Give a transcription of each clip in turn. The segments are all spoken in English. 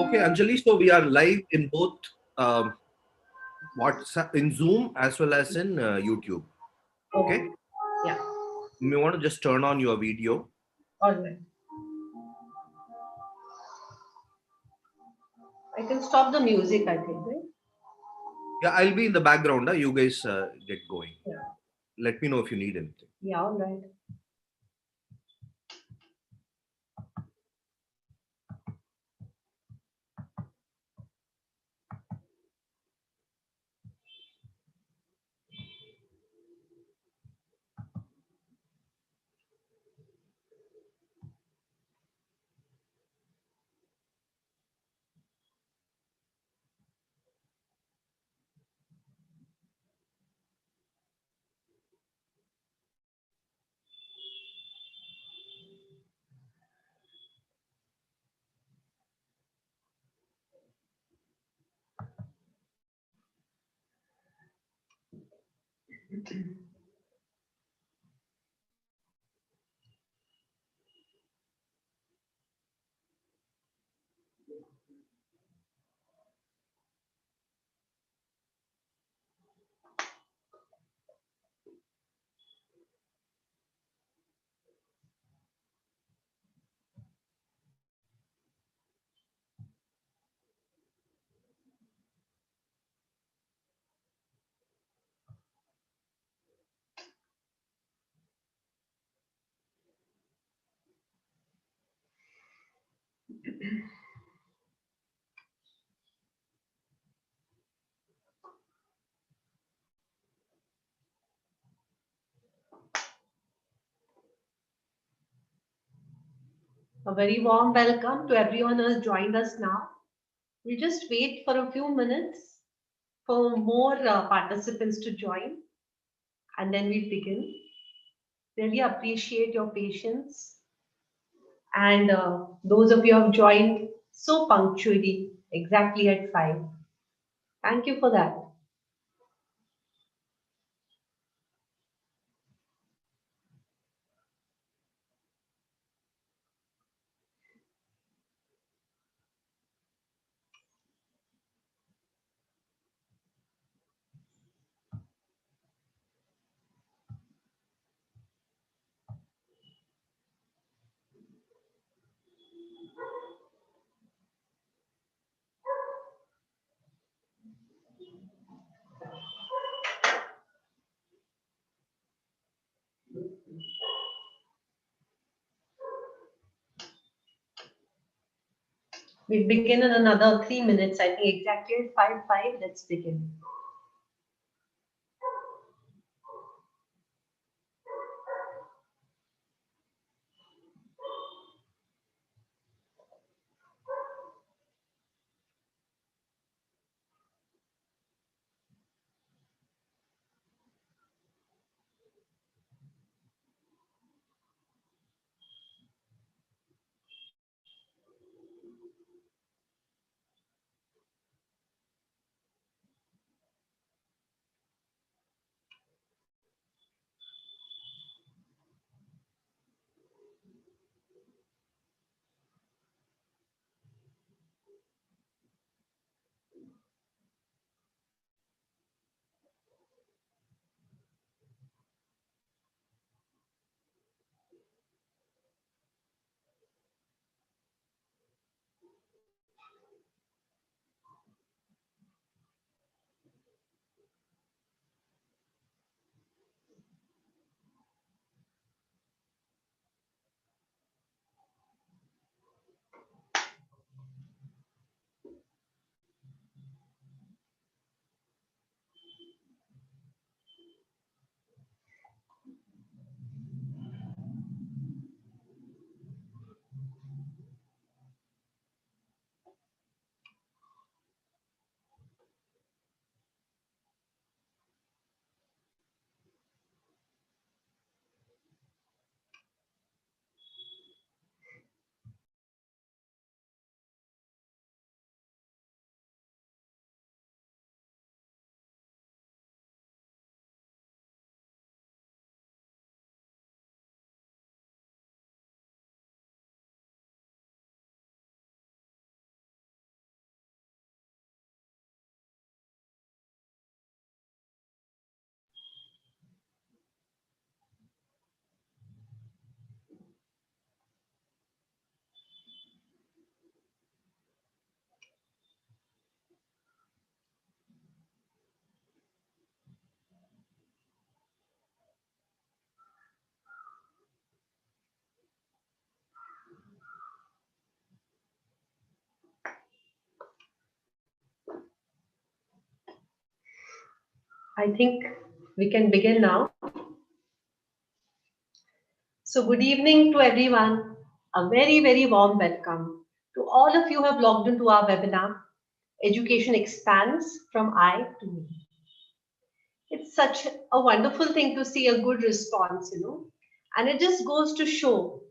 Okay, Anjali, so we are live in both WhatsApp, in Zoom, as well as in YouTube. Okay? Yeah. You may want to just turn on your video. All right. I can stop the music, I think, right? Yeah, I'll be in the background. You guys get going. Yeah. Let me know if you need anything. Yeah, all right. A very warm welcome to everyone who has joined us now. We'll just wait for a few minutes for more participants to join, and then we begin. Really appreciate your patience, and those of you who have joined so punctually, exactly at 5. Thank you for that. We begin in another 3 minutes. I think exactly at 5:05. Let's begin. I think we can begin now. So good evening to everyone. A very, very warm welcome to all of you who have logged into our webinar, Education Expands from I to Me. It's such a wonderful thing to see a good response, and it just goes to show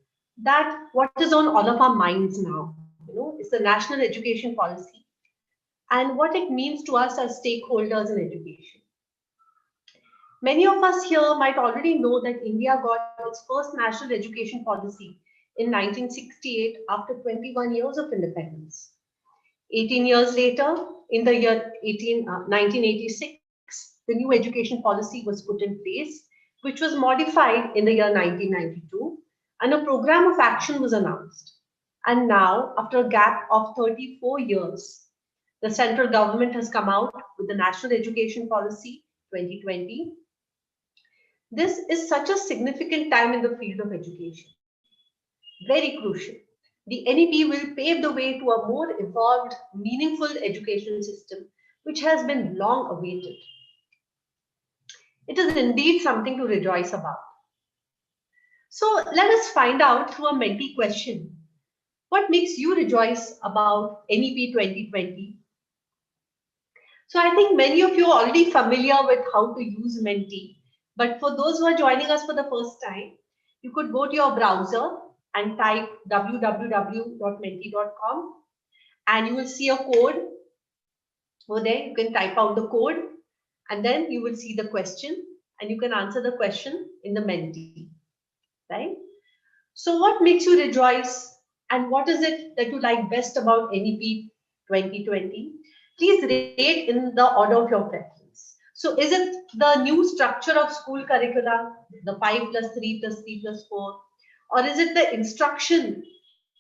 that what is on all of our minds now, is the National Education Policy and what it means to us as stakeholders in education. Many of us here might already know that India got its first national education policy in 1968 after 21 years of independence. 18 years later, in the year 1986, the new education policy was put in place, which was modified in the year 1992, and a program of action was announced. And now, after a gap of 34 years, the central government has come out with the National Education Policy 2020. This is such a significant time in the field of education. Very crucial. The NEP will pave the way to a more evolved, meaningful education system, which has been long awaited. It is indeed something to rejoice about. So let us find out through a Menti question. What makes you rejoice about NEP 2020? So I think many of you are already familiar with how to use Menti. But for those who are joining us for the first time, you could go to your browser and type www.menti.com and you will see a code over there. You can type out the code and then you will see the question and you can answer the question in the Menti, right? So what makes you rejoice and what is it that you like best about NEP 2020? Please rate in the order of your preference. So is it the new structure of school curricula, the 5 plus 3 plus 3 plus 4? Or is it the instruction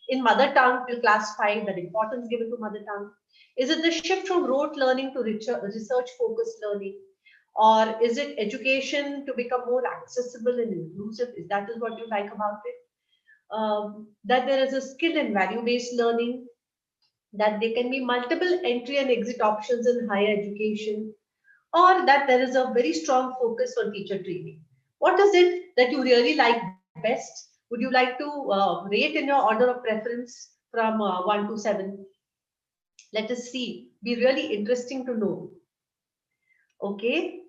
in mother tongue till class 5, that importance given to mother tongue? Is it the shift from rote learning to research focused learning? Or is it education to become more accessible and inclusive? Is that is what you like about it? That there is a skill and value based learning, that there can be multiple entry and exit options in higher education, or that there is a very strong focus on teacher training. What is it that you really like best? Would you like to rate in your order of preference from 1 to 7? Let us see. Be really interesting to know. Okay.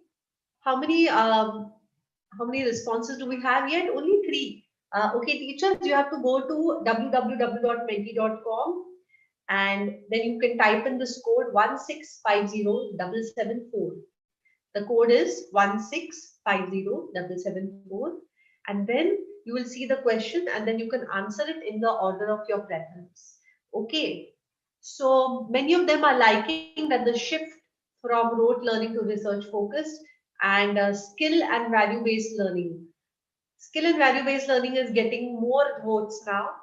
How many responses do we have yet? Only 3. Okay, teachers, you have to go to www.menti.com and then you can type in this code 1650774. The code is 1650774 and then you will see the question and then you can answer it in the order of your preference. Okay, so many of them are liking that the shift from rote learning to research focused and skill and value based learning. Skill and value based learning is getting more votes now.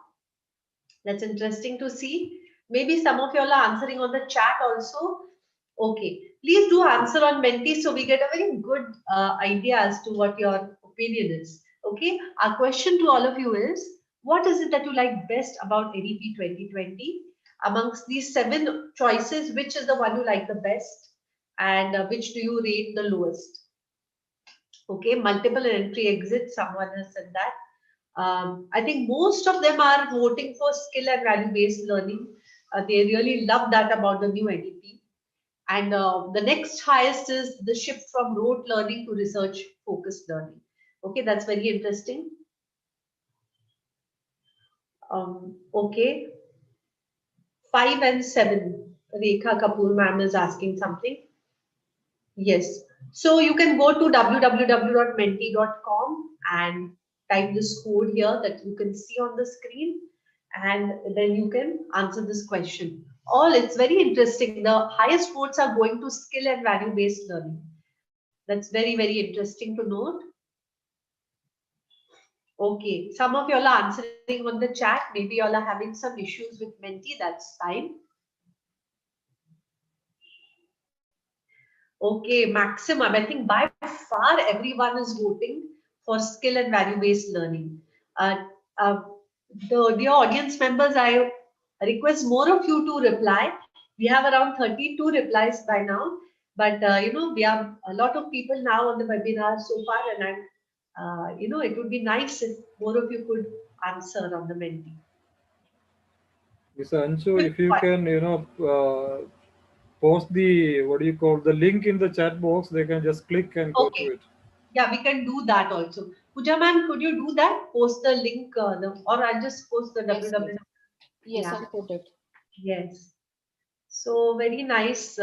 That's interesting to see. Maybe some of you all are answering on the chat also. Okay, please do answer on Menti so we get a very good idea as to what your opinion is. Okay, our question to all of you is, what is it that you like best about NEP 2020? Amongst these 7 choices, which is the one you like the best and which do you rate the lowest? Okay, multiple entry exits, someone has said that. I think most of them are voting for skill and value-based learning. They really love that about the new NEP. And the next highest is the shift from rote learning to research-focused learning. Okay, that's very interesting. Okay. 5 and 7. Rekha Kapoor ma'am is asking something. Yes. So you can go to www.menti.com and type this code here that you can see on the screen and then you can answer this question. It's very interesting. The highest votes are going to skill and value based learning. That's very, very interesting to note. Okay, some of you all are answering on the chat. Maybe you all are having some issues with Menti. That's fine. Okay, maximum. I think by far everyone is voting for skill and value-based learning. The dear audience members, I request more of you to reply. We have around 32 replies by now. But we have a lot of people now on the webinar so far, and it would be nice if more of you could answer on the Menti. Yes, Anshu, Quick if you one. can, post the, what do you call, the link in the chat box, they can just click and go to Okay. it. Yeah, we can do that also. Pooja ma'am, could you do that? Post the link, or I'll just post the Yes, yes. www. Yes, Yeah. I'll put it. Yes. So very nice.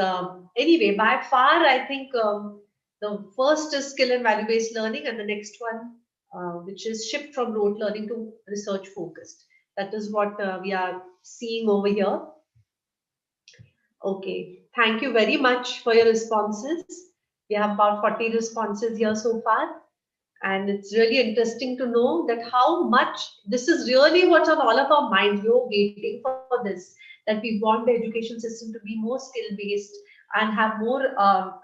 Anyway, by far, I think the first is skill and value-based learning, and the next one, which is shift from rote learning to research-focused. That is what we are seeing over here. Okay, thank you very much for your responses. We have about 40 responses here so far. And it's really interesting to know that how much this is really what's on all of our minds. We're waiting for this, that we want the education system to be more skill based and have more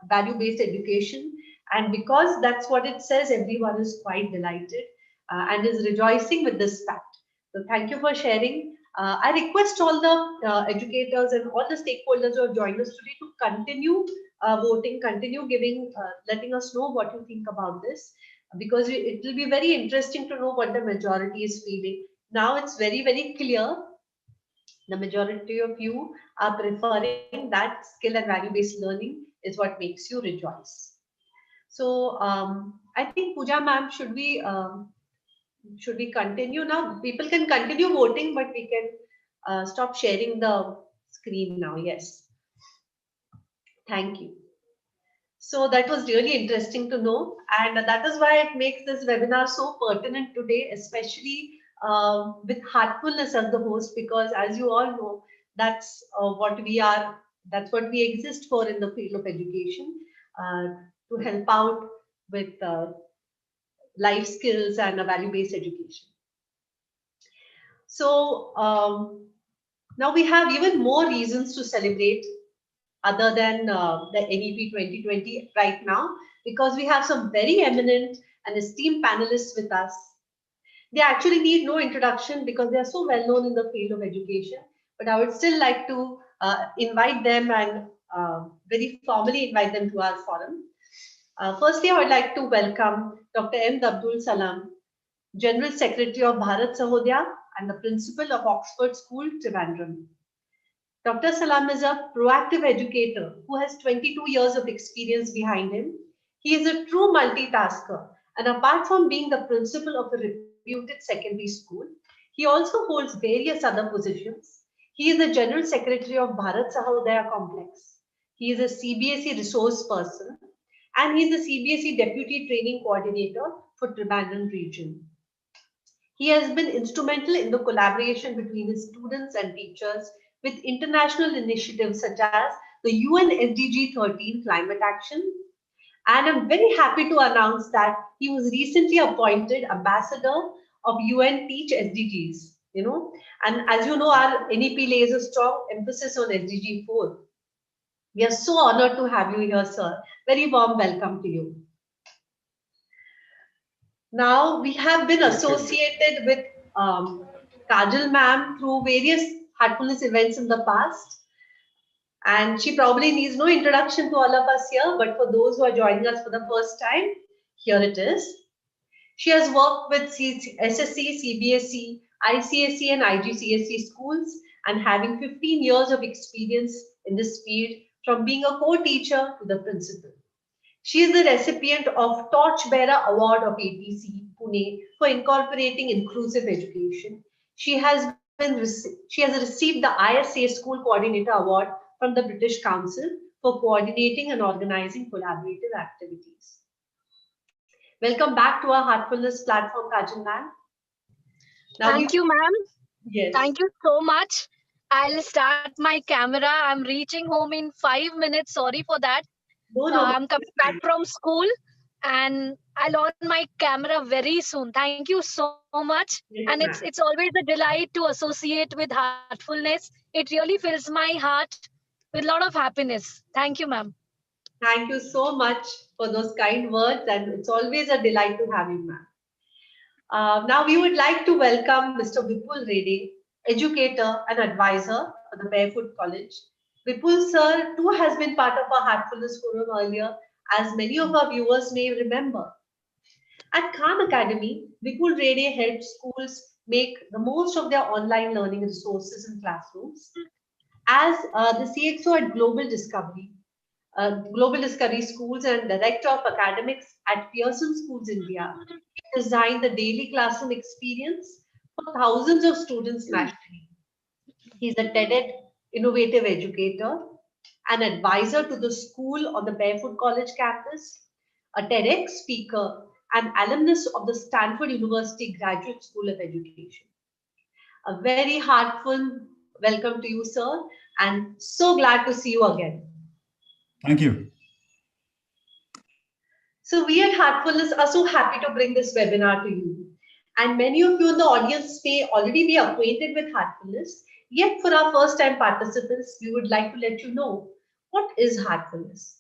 value based education. And because that's what it says, everyone is quite delighted and is rejoicing with this fact. So thank you for sharing. I request all the educators and all the stakeholders who have joined us today to continue voting, continue giving, letting us know what you think about this, because it will be very interesting to know what the majority is feeling. Now it's very, very clear. The majority of you are preferring that skill and value-based learning is what makes you rejoice. So I think Pooja ma'am, should we continue now? People can continue voting, but we can stop sharing the screen now. Yes, thank you. So that was really interesting to know, and that is why it makes this webinar so pertinent today, especially with Heartfulness as the host, because as you all know, that's what we are, that's what we exist for in the field of education, uh, to help out with life skills and a value-based education. So now we have even more reasons to celebrate other than the NEP 2020 right now, because we have some very eminent and esteemed panelists with us. They actually need no introduction because they are so well known in the field of education, but I would still like to invite them and very formally invite them to our forum. Firstly, I would like to welcome Dr. M Salam, General Secretary of Bharat Sahodaya and the Principal of Oxford School, Trivandrum. Dr. Salam is a proactive educator who has 22 years of experience behind him. He is a true multitasker, and apart from being the principal of a reputed secondary school, he also holds various other positions. He is the General Secretary of Bharat Sahodaya Complex. He is a CBSE resource person, and he is the CBSE Deputy Training Coordinator for Trivandrum region. He has been instrumental in the collaboration between his students and teachers with international initiatives such as the UN SDG 13 climate action. And I'm very happy to announce that he was recently appointed ambassador of UN Teach SDGs. And as you know, our NEP lays a strong emphasis on SDG 4. We are so honored to have you here, sir. Very warm welcome to you. Now, we have been associated with Kajal ma'am through various Heartfulness events in the past. And she probably needs no introduction to all of us here, but for those who are joining us for the first time, here it is. She has worked with SSC, CBSE, ICSE, and IGCSE schools, and having 15 years of experience in this field, from being a co-teacher to the principal. She is the recipient of Torchbearer Award of ATC Pune for incorporating inclusive education. She has received the ISA School Coordinator Award from the British Council for coordinating and organizing collaborative activities. Welcome back to our Heartfulness platform, Kajal ma'am. Thank you, ma'am. Yes. Thank you so much. I'll start my camera. I'm reaching home in 5 minutes. Sorry for that. No. I'm coming back from school and I'll on my camera very soon. Thank you so much. Yes, And it's always a delight to associate with Heartfulness. It really fills my heart with a lot of happiness. Thank you, ma'am. Thank you so much for those kind words, and it's always a delight to have you, ma'am. Now we would like to welcome Mr. Vipulreddy, educator and advisor for the Barefoot College. Vipul sir too has been part of our Heartfulness Forum earlier, as many of our viewers may remember. At Khan Academy, Vipulreddy helps schools make the most of their online learning resources in classrooms. As the CXO at Global Discovery Schools and Director of Academics at Pearson Schools India, he designed the daily classroom experience for thousands of students nationally. He's a TED innovative educator, an advisor to the school on the Barefoot College campus, a TEDx speaker, and alumnus of the Stanford University Graduate School of Education. A very heartful welcome to you, sir, and so glad to see you again. Thank you. So we at Heartfulness are so happy to bring this webinar to you. And many of you in the audience may already be acquainted with Heartfulness. Yet for our first time participants, we would like to let you know what is Heartfulness.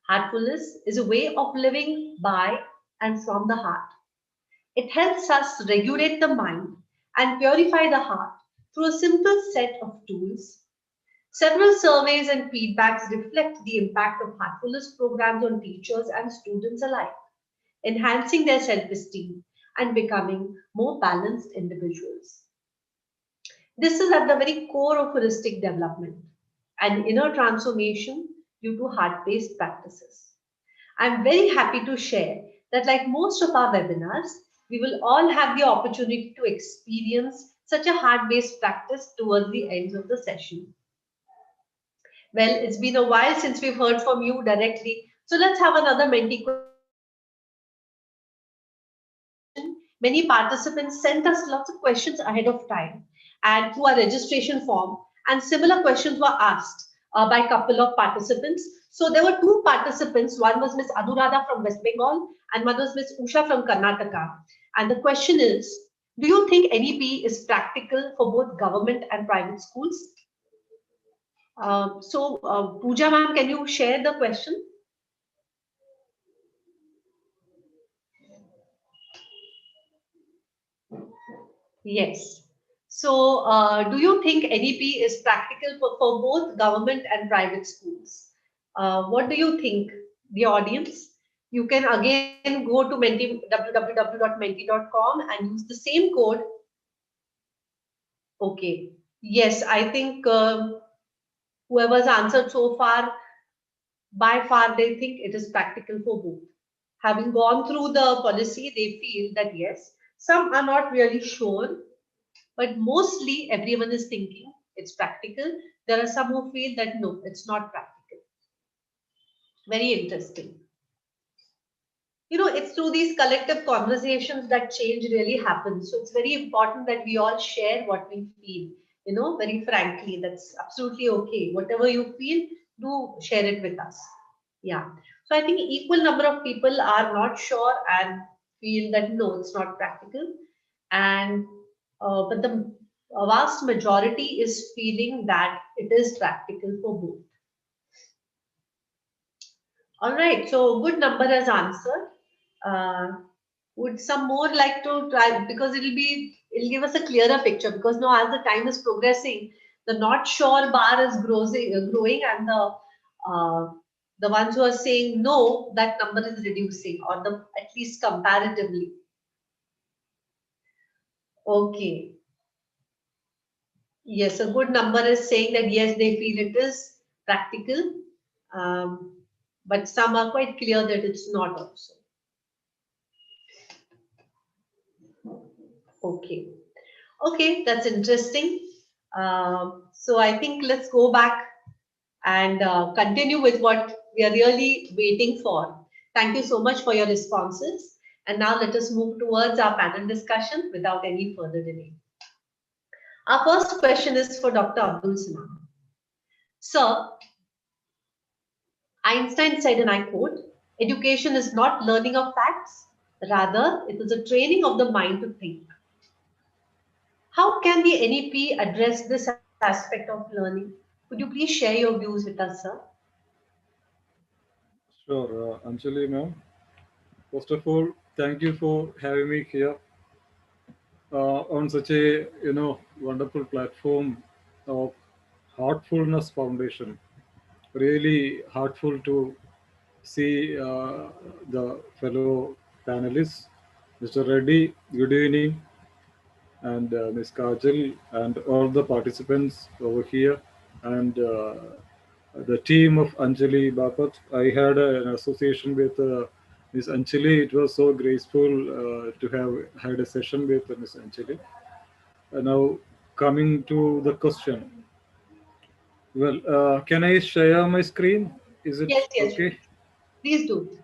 Heartfulness is a way of living by and from the heart. It helps us regulate the mind and purify the heart through a simple set of tools. Several surveys and feedbacks reflect the impact of Heartfulness programs on teachers and students alike, enhancing their self-esteem and becoming more balanced individuals. This is at the very core of holistic development and inner transformation due to heart-based practices. I'm very happy to share that, like most of our webinars, we will all have the opportunity to experience such a heart-based practice towards the end of the session. Well, it's been a while since we've heard from you directly, so let's have another Menti question. Many participants sent us lots of questions ahead of time and through our registration form, and similar questions were asked by a couple of participants. So there were two participants. One was Ms. Anuradha from West Bengal and one was Ms. Usha from Karnataka. And the question is, do you think NEP is practical for both government and private schools? Pooja ma'am, can you share the question? Yes. So, do you think NEP is practical for both government and private schools? What do you think, the audience? You can again go to www.menti.com and use the same code. Okay. Yes, I think whoever's answered so far, by far, they think it is practical for both. Having gone through the policy, they feel that yes, some are not really sure, but mostly everyone is thinking it's practical. There are some who feel that no, it's not practical. Very interesting. You know, it's through these collective conversations that change really happens. So it's very important that we all share what we feel, you know, very frankly. That's absolutely okay. Whatever you feel, do share it with us. Yeah. So I think equal number of people are not sure and feel that no, it's not practical. And but the vast majority is feeling that it is practical for both. All right, so good number has answered. Would some more like to try, because it'll give us a clearer picture, because now as the time is progressing, the not sure bar is growing, and the ones who are saying no, that number is reducing, or the at least comparatively. Okay. Yes, a good number is saying that yes, they feel it is practical, but some are quite clear that it's not also. Okay. Okay, that's interesting. So I think let's go back and continue with what we are really waiting for. Thank you so much for your responses. And now let us move towards our panel discussion without any further delay. Our first question is for Dr. Abdul Salam. Sir, Einstein said, and I quote, "Education is not learning of facts, rather it is a training of the mind to think." How can the NEP address this aspect of learning? Could you please share your views with us, sir? Sure, Anjali ma'am. First of all, thank you for having me here on such a wonderful platform of Heartfulness Foundation. Really heartful to see the fellow panelists, Mr. Reddy, good evening, and Ms. Kajal, and all the participants over here, and the team of Anjali Bapat. I had an association with Ms. Anjali. It was so graceful to have had a session with Ms. Anjali. Now, coming to the question. Well, can I share my screen? Is it Yes, yes, okay? please do.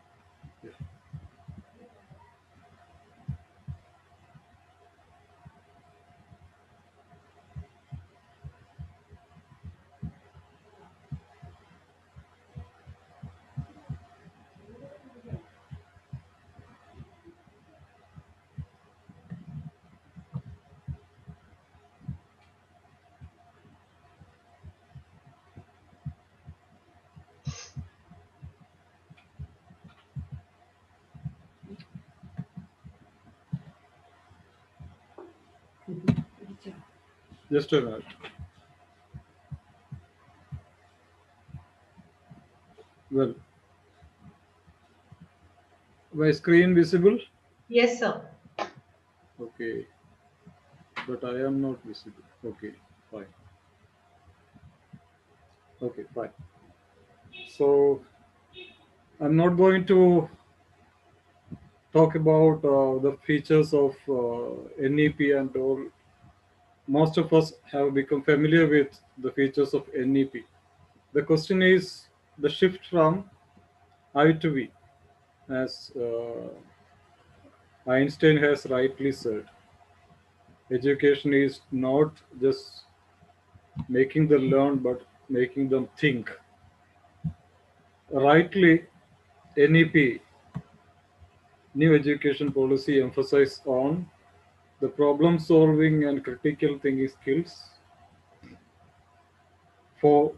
Just a minute. Well, my screen visible? Yes, sir. Okay, but I am not visible. Okay, fine. Okay, fine. So I'm not going to talk about the features of NEP and all. Most of us have become familiar with the features of NEP. The question is the shift from I to we, as Einstein has rightly said. Education is not just making them learn, but making them think. Rightly, NEP, New Education Policy, emphasizes on the problem solving and critical thinking skills for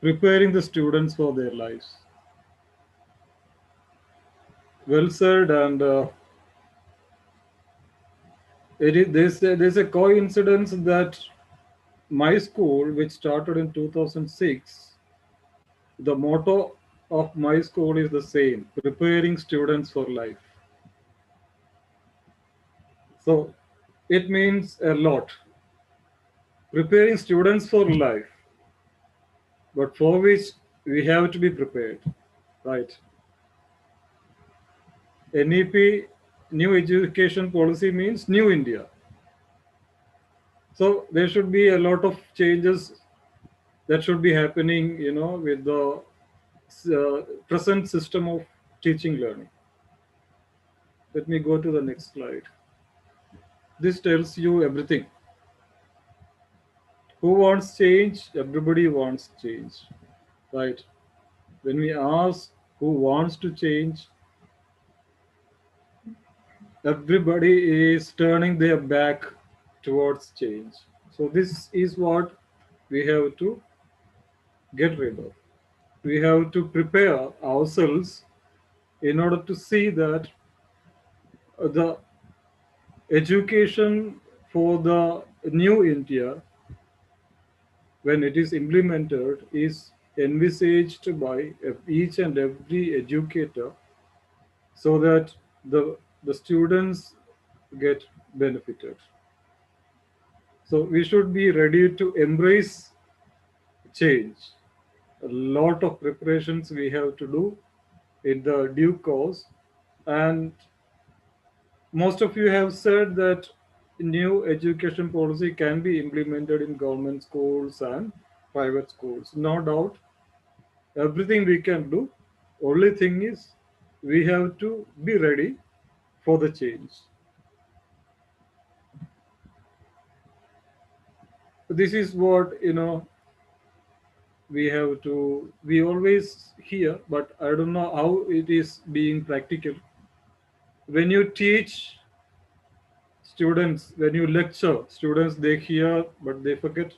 preparing the students for their lives. Well said, and there's a coincidence that my school, which started in 2006, the motto of my school is the same: preparing students for life. So it means a lot. Preparing students for life, but for which we have to be prepared, right? NEP, New Education Policy, means New India. So there should be a lot of changes that should be happening, with the present system of teaching learning. Let me go to the next slide. This tells you everything. Who wants change? Everybody wants change, right? When we ask who wants to change, everybody is turning their back towards change. So this is what we have to get rid of. We have to prepare ourselves in order to see that the education for the new India, when it is implemented, is envisaged by each and every educator, so that the students get benefited. So we should be ready to embrace change. A lot of preparations we have to do in the due course, and most of you have said that new education policy can be implemented in government schools and private schools. No doubt, everything we can do. Only thing is, we have to be ready for the change. This is what we always hear, but I don't know how it is being practical. When you teach students, when you lecture students, they hear but they forget.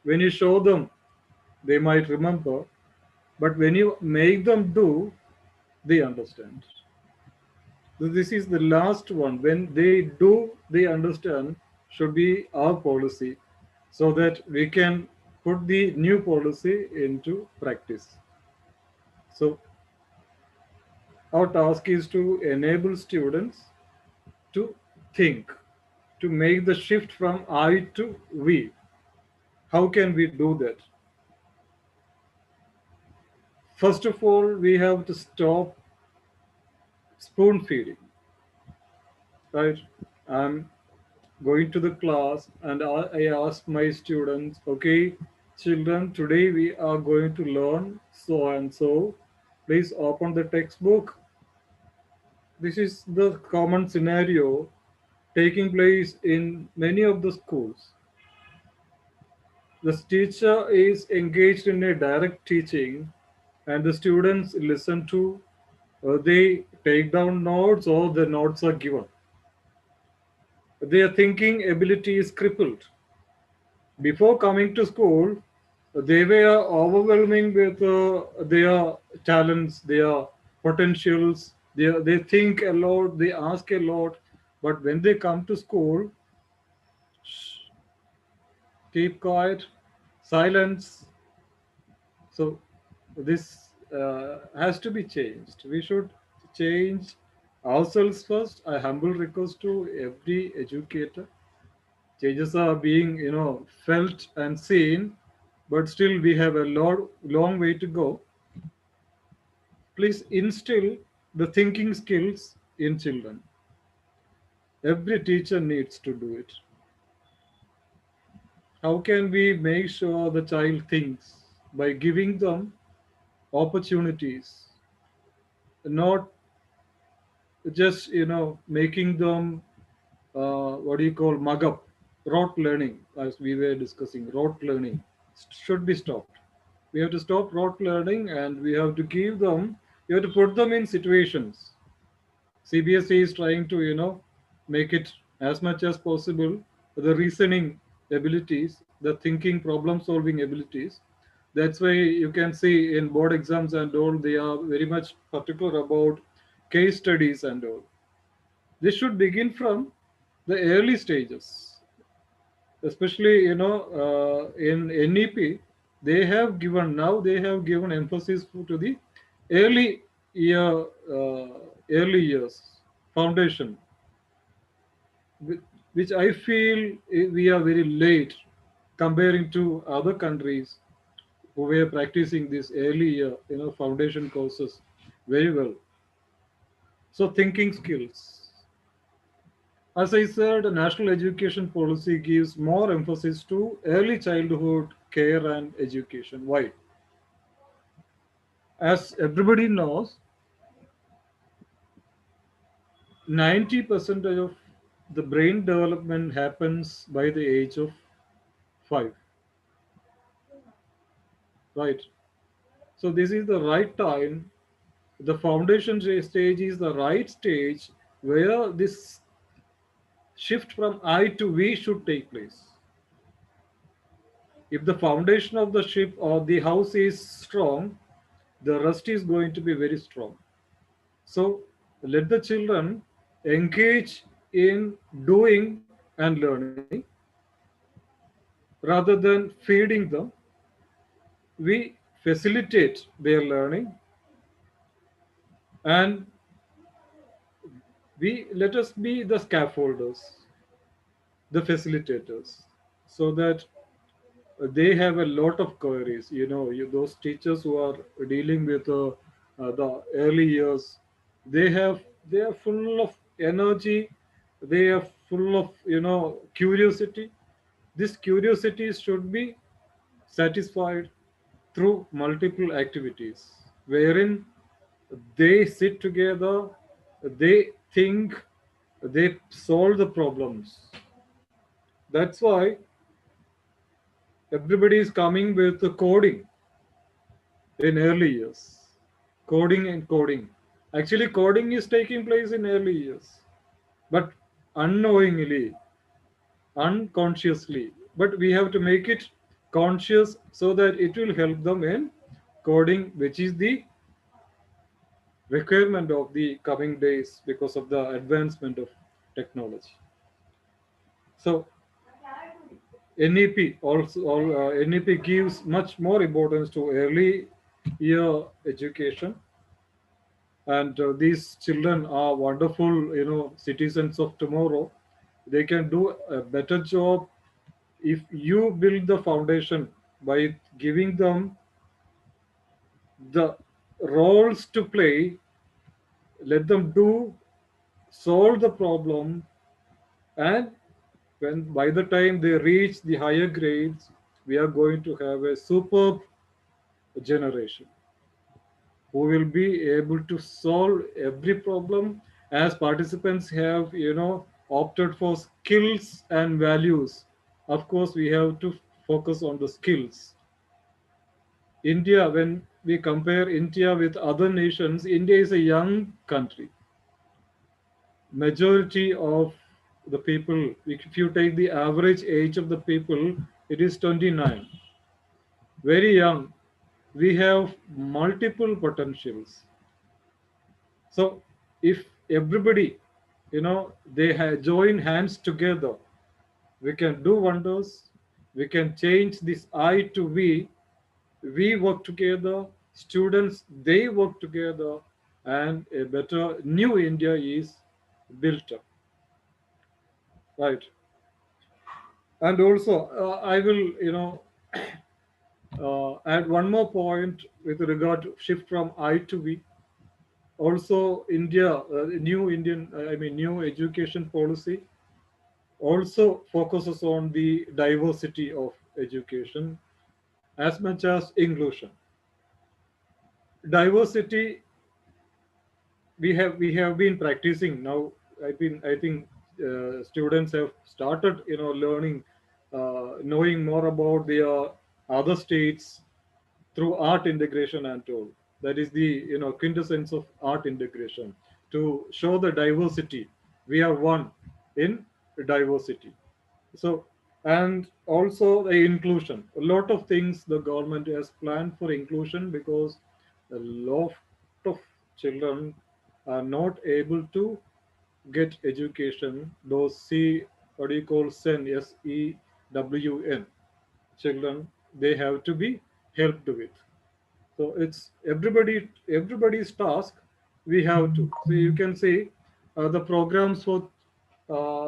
When you show them, they might remember, but when you make them do, they understand. So this is the last one. When they do, they understand, should be our policy, so that we can put the new policy into practice. So our task is to enable students to think, to make the shift from I to we. How can we do that? First of all, we have to stop spoon feeding, right? I'm going to the class and I ask my students, okay, children, today we are going to learn so and so. Please open the textbook. This is the common scenario taking place in many of the schools. The teacher is engaged in a direct teaching, and the students listen to, they take down notes or the notes are given. Their thinking ability is crippled. Before coming to school, they were overwhelming with their talents, their potentials. They think a lot, they ask a lot, but when they come to school, keep quiet, silence. So this has to be changed. We should change ourselves first. A humble request to every educator. Changes are being, felt and seen, but still we have a long way to go. Please instill the thinking skills in children. Every teacher needs to do it. How can we make sure the child thinks? By giving them opportunities, not just making them what do you call mug up. Rote learning, as we were discussing, rote learning should be stopped. We have to stop rote learning, and we have to give them, you have to put them in situations. CBSE is trying to make it as much as possible the reasoning abilities, the thinking problem solving abilities. That's why you can see in board exams and all, they are very much particular about case studies and all. This should begin from the early stages, especially in NEP. They have given emphasis to the early year, early years foundation, which I feel we are very late comparing to other countries who were practicing this early year, foundation courses very well. So thinking skills. As I said, the National Education Policy gives more emphasis to early childhood care and education. Why? As everybody knows, 90% of the brain development happens by the age of 5. Right? So this is the right time. The foundation stage is the right stage where this shift from I to we should take place. If the foundation of the ship or the house is strong, the rest is going to be very strong. So let the children engage in doing and learning rather than feeding them. We facilitate their learning, and we let us be the scaffolders, the facilitators, so that they have a lot of queries. Those teachers who are dealing with the early years, they are full of energy, they are full of curiosity. This curiosity should be satisfied through multiple activities wherein they sit together, they think, they solve the problems. That's why everybody is coming with the coding in early years. Coding and coding. Actually, coding is taking place in early years, but unknowingly, unconsciously. But we have to make it conscious so that it will help them in coding, which is the requirement of the coming days because of the advancement of technology. So NEP also, NEP gives much more importance to early year education, and these children are wonderful, citizens of tomorrow. They can do a better job if you build the foundation by giving them the roles to play. Let them do, solve the problem, and when by the time they reach the higher grades, we are going to have a superb generation who will be able to solve every problem. As participants have opted for skills and values, of course we have to focus on the skills. India, when we compare India with other nations, India is a young country. Majority of the people, if you take the average age of the people, it is 29. Very young. We have multiple potentials. So if everybody, they join hands together, we can do wonders. We can change this I to we work together, students they work together, and a better new India is built up, right? And also I will add one more point with regard to shift from I to we. Also India, new Indian, I mean new education policy also focuses on the diversity of education as much as inclusion. Diversity, we have been practicing now. I think students have started learning, knowing more about their other states through art integration and all. That is the quintessence of art integration, to show the diversity. We are one in diversity. So, and also the inclusion. A lot of things the government has planned for inclusion, because a lot of children are not able to get education. Those C, what do you call SEN, SEWN children, they have to be helped with. So it's everybody's task. We have to. So you can see the programs for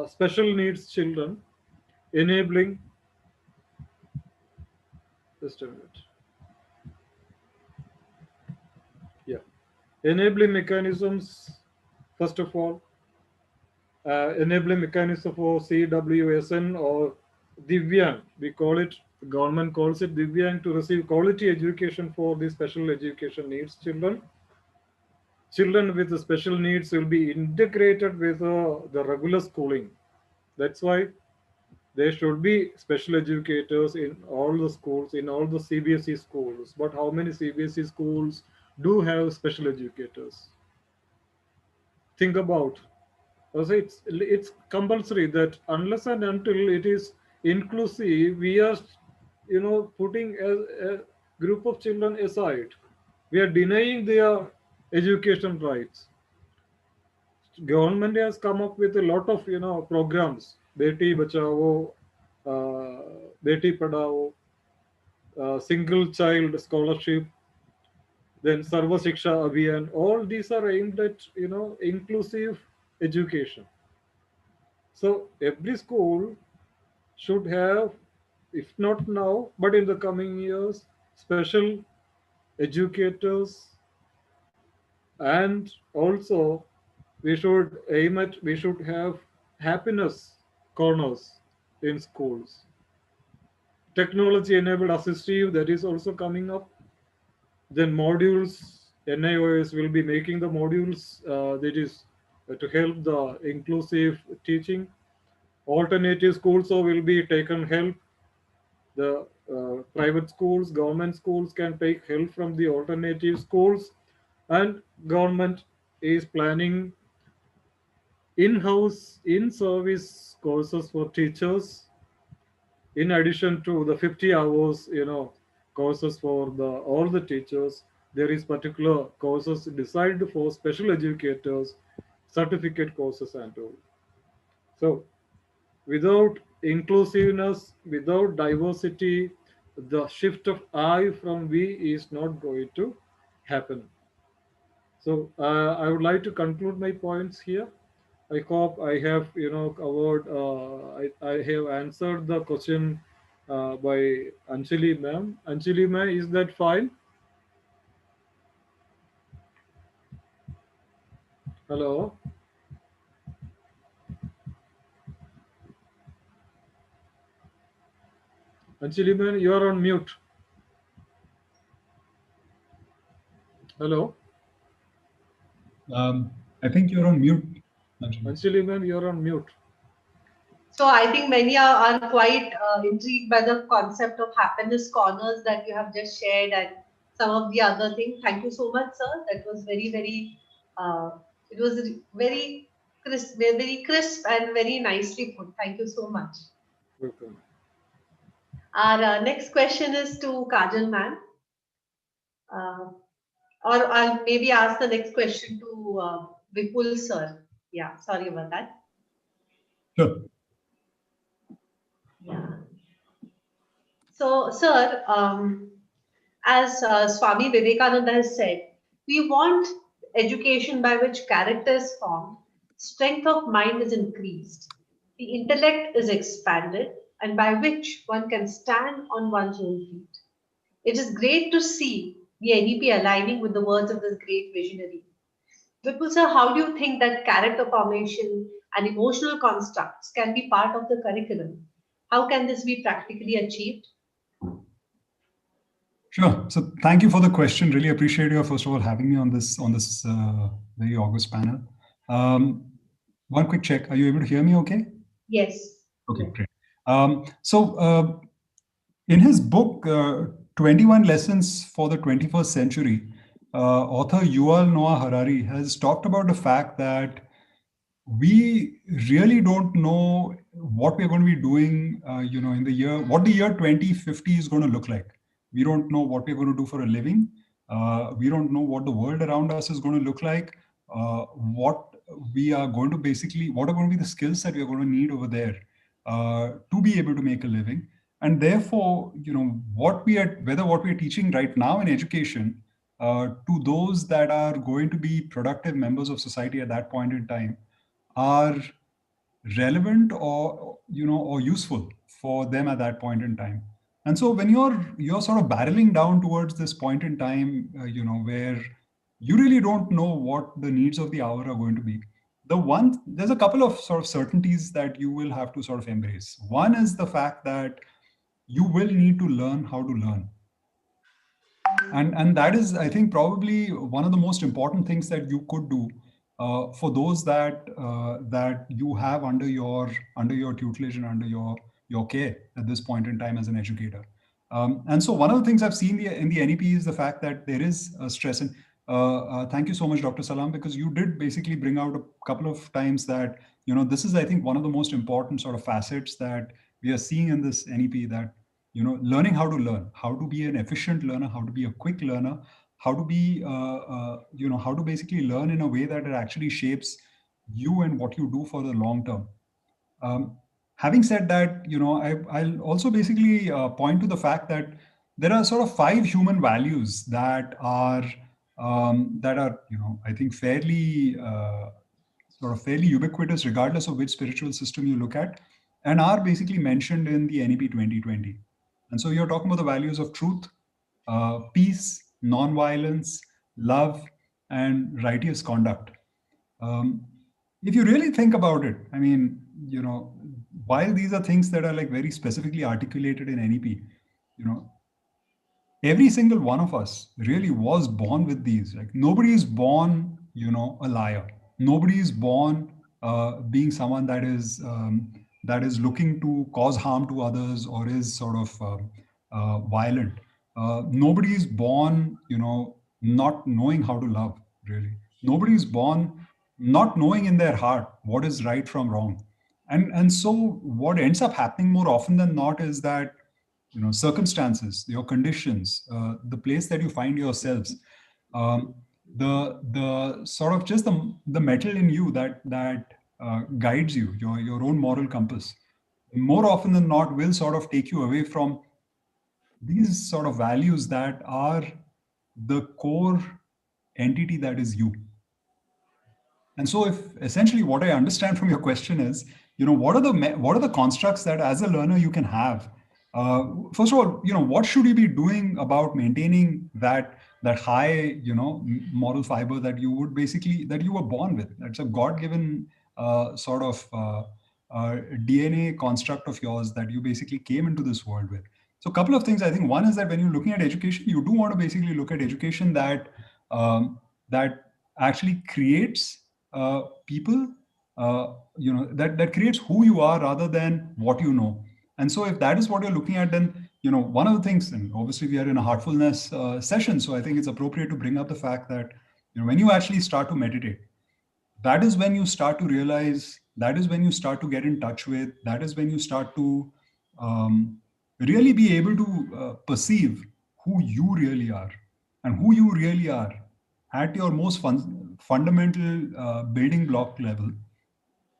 special needs children, enabling, just a minute, yeah, enabling mechanisms. First of all, enabling mechanism for CWSN or Divyang, we call it, the government calls it Divyang, to receive quality education for the special education needs children. Children with the special needs will be integrated with the regular schooling. That's why there should be special educators in all the schools, in all the CBSE schools. But how many CBSE schools do have special educators? Think about. Also, it's compulsory that unless and until it is inclusive, we are putting a group of children aside. We are denying their education rights. Government has come up with a lot of programs, Beti Bachao, Beti Padhao, single child scholarship, then Sarva Shiksha Abhiyan. All these are aimed at inclusive education. So every school should have, if not now, but in the coming years, special educators. And also we should have happiness corners in schools. Technology enabled assistive, that is also coming up. Then modules, NIOS will be making the modules, that is to help the inclusive teaching. Alternative schools so will be taken help. The private schools, government schools can take help from the alternative schools, and government is planning in-house, in-service courses for teachers, in addition to the 50 hours courses for the all the teachers. There is particular courses designed for special educators, certificate courses and all. So without inclusiveness, without diversity, the shift of I from we is not going to happen. So I would like to conclude my points here. I hope I have, covered. I have answered the question by Anjali ma'am. Anjali ma'am, is that fine? Hello, Anjali ma'am, you are on mute. Hello, I think you're on mute, Anjali. Anjali ma'am, you are on mute. So I think many are quite intrigued by the concept of happiness corners that you have just shared and some of the other things. Thank you so much, sir. That was uh, it was very crisp and very nicely put. Thank you so much. Welcome. Our next question is to Kajal ma'am. Or I'll maybe ask the next question to Vipul sir. Yeah, sorry about that. Sure. Yeah. So, sir, as Swami Vivekananda has said, we want education by which character is formed, strength of mind is increased, the intellect is expanded, and by which one can stand on one's own feet. It is great to see the NEP aligning with the words of this great visionary. Vipul sir, how do you think that character formation and emotional constructs can be part of the curriculum? How can this be practically achieved? Sure. So thank you for the question. Really appreciate you, first of all, having me on this very august panel. One quick check. Are you able to hear me okay? Yes. Okay, great. In his book, 21 Lessons for the 21st Century, author Yuval Noah Harari has talked about the fact that we really don't know what we're going to be doing, in what the year 2050 is going to look like. We don't know what we're going to do for a living. We don't know what the world around us is going to look like. What are going to be the skills that we're going to need over there to be able to make a living. And therefore, what we're teaching right now in education to those that are going to be productive members of society at that point in time are relevant or useful for them at that point in time. And so when you're sort of barreling down towards this point in time, where you really don't know what the needs of the hour are going to be, there's a couple of sort of certainties that you will have to sort of embrace. One is the fact that you will need to learn how to learn. And that is, I think, probably one of the most important things that you could do for those that you have under your tutelage and under your care at this point in time as an educator. And so one of the things I've seen in the NEP is the fact that there is a stress. And thank you so much, Dr. Salam, because you did basically bring out a couple of times that, this is, I think, one of the most important sort of facets that we are seeing in this NEP, that learning how to learn, how to be an efficient learner, how to be a quick learner, how to be how to basically learn in a way that it actually shapes you and what you do for the long term. Having said that, I'll also basically point to the fact that there are sort of 5 human values that are I think fairly ubiquitous regardless of which spiritual system you look at, and are basically mentioned in the NEP 2020. And so you're talking about the values of truth, peace, non-violence, love, and righteous conduct. If you really think about it, I mean, while these are things that are like very specifically articulated in NEP, every single one of us really was born with these. Like, nobody is born, a liar. Nobody is born being someone that is looking to cause harm to others or is sort of violent. Nobody is born, not knowing how to love. Really, nobody is born not knowing in their heart what is right from wrong. And so what ends up happening more often than not is that circumstances, your conditions, the place that you find yourselves, the sort of just the metal in you that guides you, your own moral compass, more often than not will sort of take you away from these sort of values that are the core entity that is you. And so, if essentially what I understand from your question is, what are the constructs that as a learner you can have? First of all, what should you be doing about maintaining that high, moral fiber that you were born with? That's a God-given sort of DNA construct of yours that you basically came into this world with. So, a couple of things. I think one is that when you're looking at education, you do want to basically look at education that actually creates people, that creates who you are rather than what you know. And so if that is what you're looking at, then one of the things, and obviously we are in a heartfulness session, so I think it's appropriate to bring up the fact that when you actually start to meditate, that is when you start to realize, that is when you start to get in touch with, that is when you start to really be able to perceive who you really are. And who you really are at your most fundamental building block level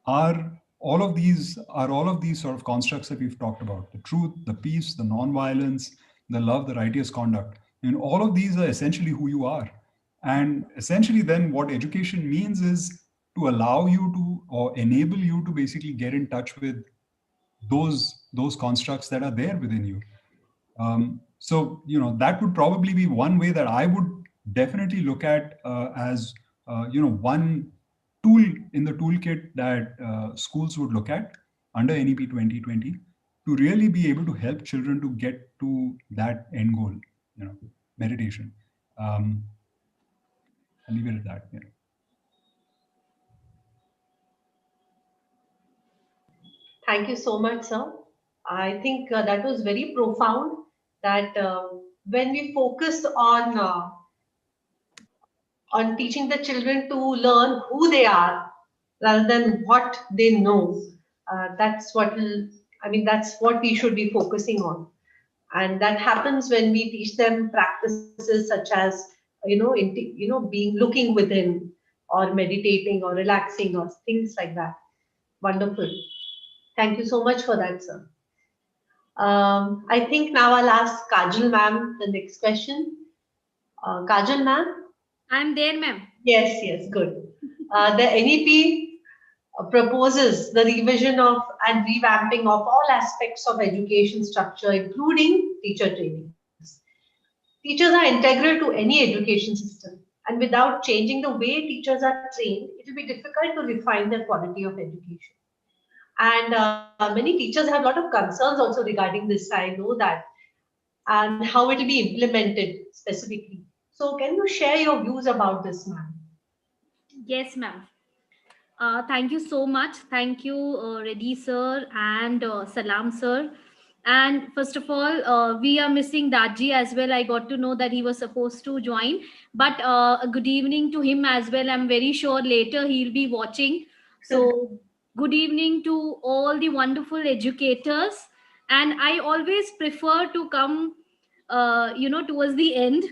are all of these sort of constructs that we've talked about: the truth, the peace, the non-violence, the love, the righteous conduct. And all of these are essentially who you are. And essentially then what education means is to allow you to, or enable you to basically get in touch with those constructs that are there within you. So that would probably be one way that I would definitely look at as one tool in the toolkit that schools would look at under NEP 2020 to really be able to help children to get to that end goal, meditation. I'll leave it at that. Yeah. Thank you so much, sir. I think that was very profound. That when we focus on teaching the children to learn who they are rather than what they know, that's what that's what we should be focusing on. And that happens when we teach them practices such as being looking within, or meditating, or relaxing, or things like that. Wonderful. Thank you so much for that, sir. I think now I'll ask Kajal ma'am the next question. Kajal ma'am? I'm there, ma'am. Yes, good. The NEP proposes the revision of and revamping of all aspects of education structure, including teacher trainings. Teachers are integral to any education system, and without changing the way teachers are trained, it will be difficult to refine the quality of education. And many teachers have a lot of concerns also regarding this. I know that, and how it will be implemented specifically. So, can you share your views about this, ma'am? Yes, ma'am. Thank you so much. Thank you, Reddy sir and Salam sir. And first of all, we are missing Daji as well. I got to know that he was supposed to join. But good evening to him as well. I'm very sure later he'll be watching. So good evening to all the wonderful educators. And I always prefer to come, towards the end.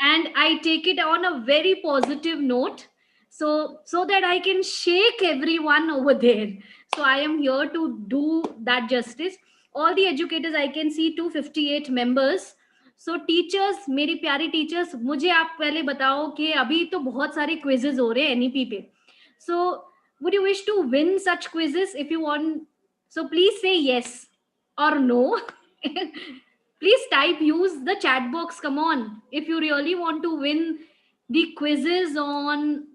And I take it on a very positive note, so that I can shake everyone over there. So I am here to do that justice. All the educators, I can see 258 members. So teachers, मेरी प्यारी teachers, मुझे आप पहले बताओ कि अभी तो बहुत सारे quizzes हो रहे हैं NEP पे. So would you wish to win such quizzes? If you want, so please say yes or no. Please type, use the chat box. Come on, if you really want to win the quizzes on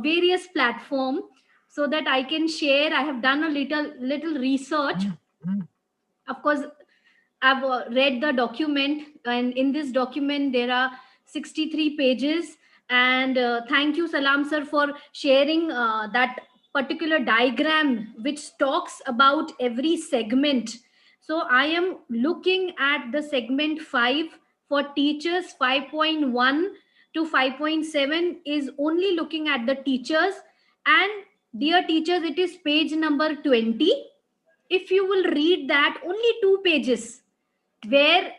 various platform, so that I can share. I have done a little research. Of course, I've read the document, and in this document there are 63 pages. And thank you, Salam sir, for sharing that particular diagram which talks about every segment. So I am looking at the segment 5 for teachers. 5.1 to 5.7 is only looking at the teachers. And dear teachers, it is page number 20. If you will read that, only 2 pages, where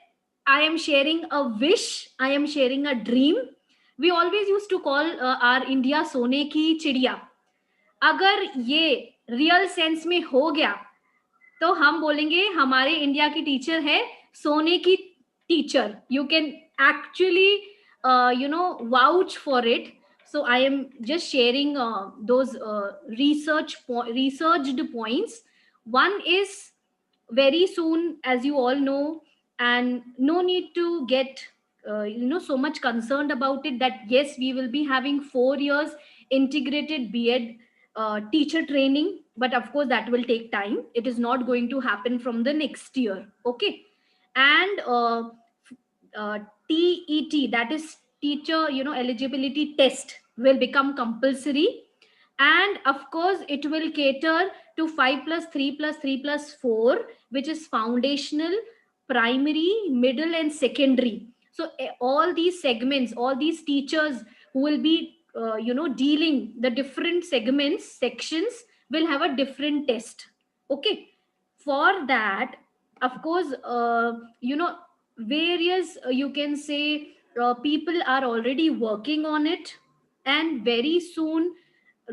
I am sharing a wish, I am sharing a dream. We always used to call our India सोने की चिड़िया. अगर ये real sense में हो गया, तो हम बोलेंगे हमारे इंडिया की टीचर है सोने की teacher. You can actually vouch for it. So I am just sharing those researched points. One is very soon, as you all know, and no need to get so much concerned about it, that yes, we will be having 4 years integrated B.Ed teacher training, but of course that will take time. It is not going to happen from the next year. Okay. And uh, TET, that is teacher eligibility test, will become compulsory. And of course it will cater to 5 plus 3 plus 3 plus 4, which is foundational, primary, middle and secondary. So all these segments, all these teachers who will be dealing the different segments, sections, will have a different test. Okay. For that, of course, various you can say people are already working on it, and very soon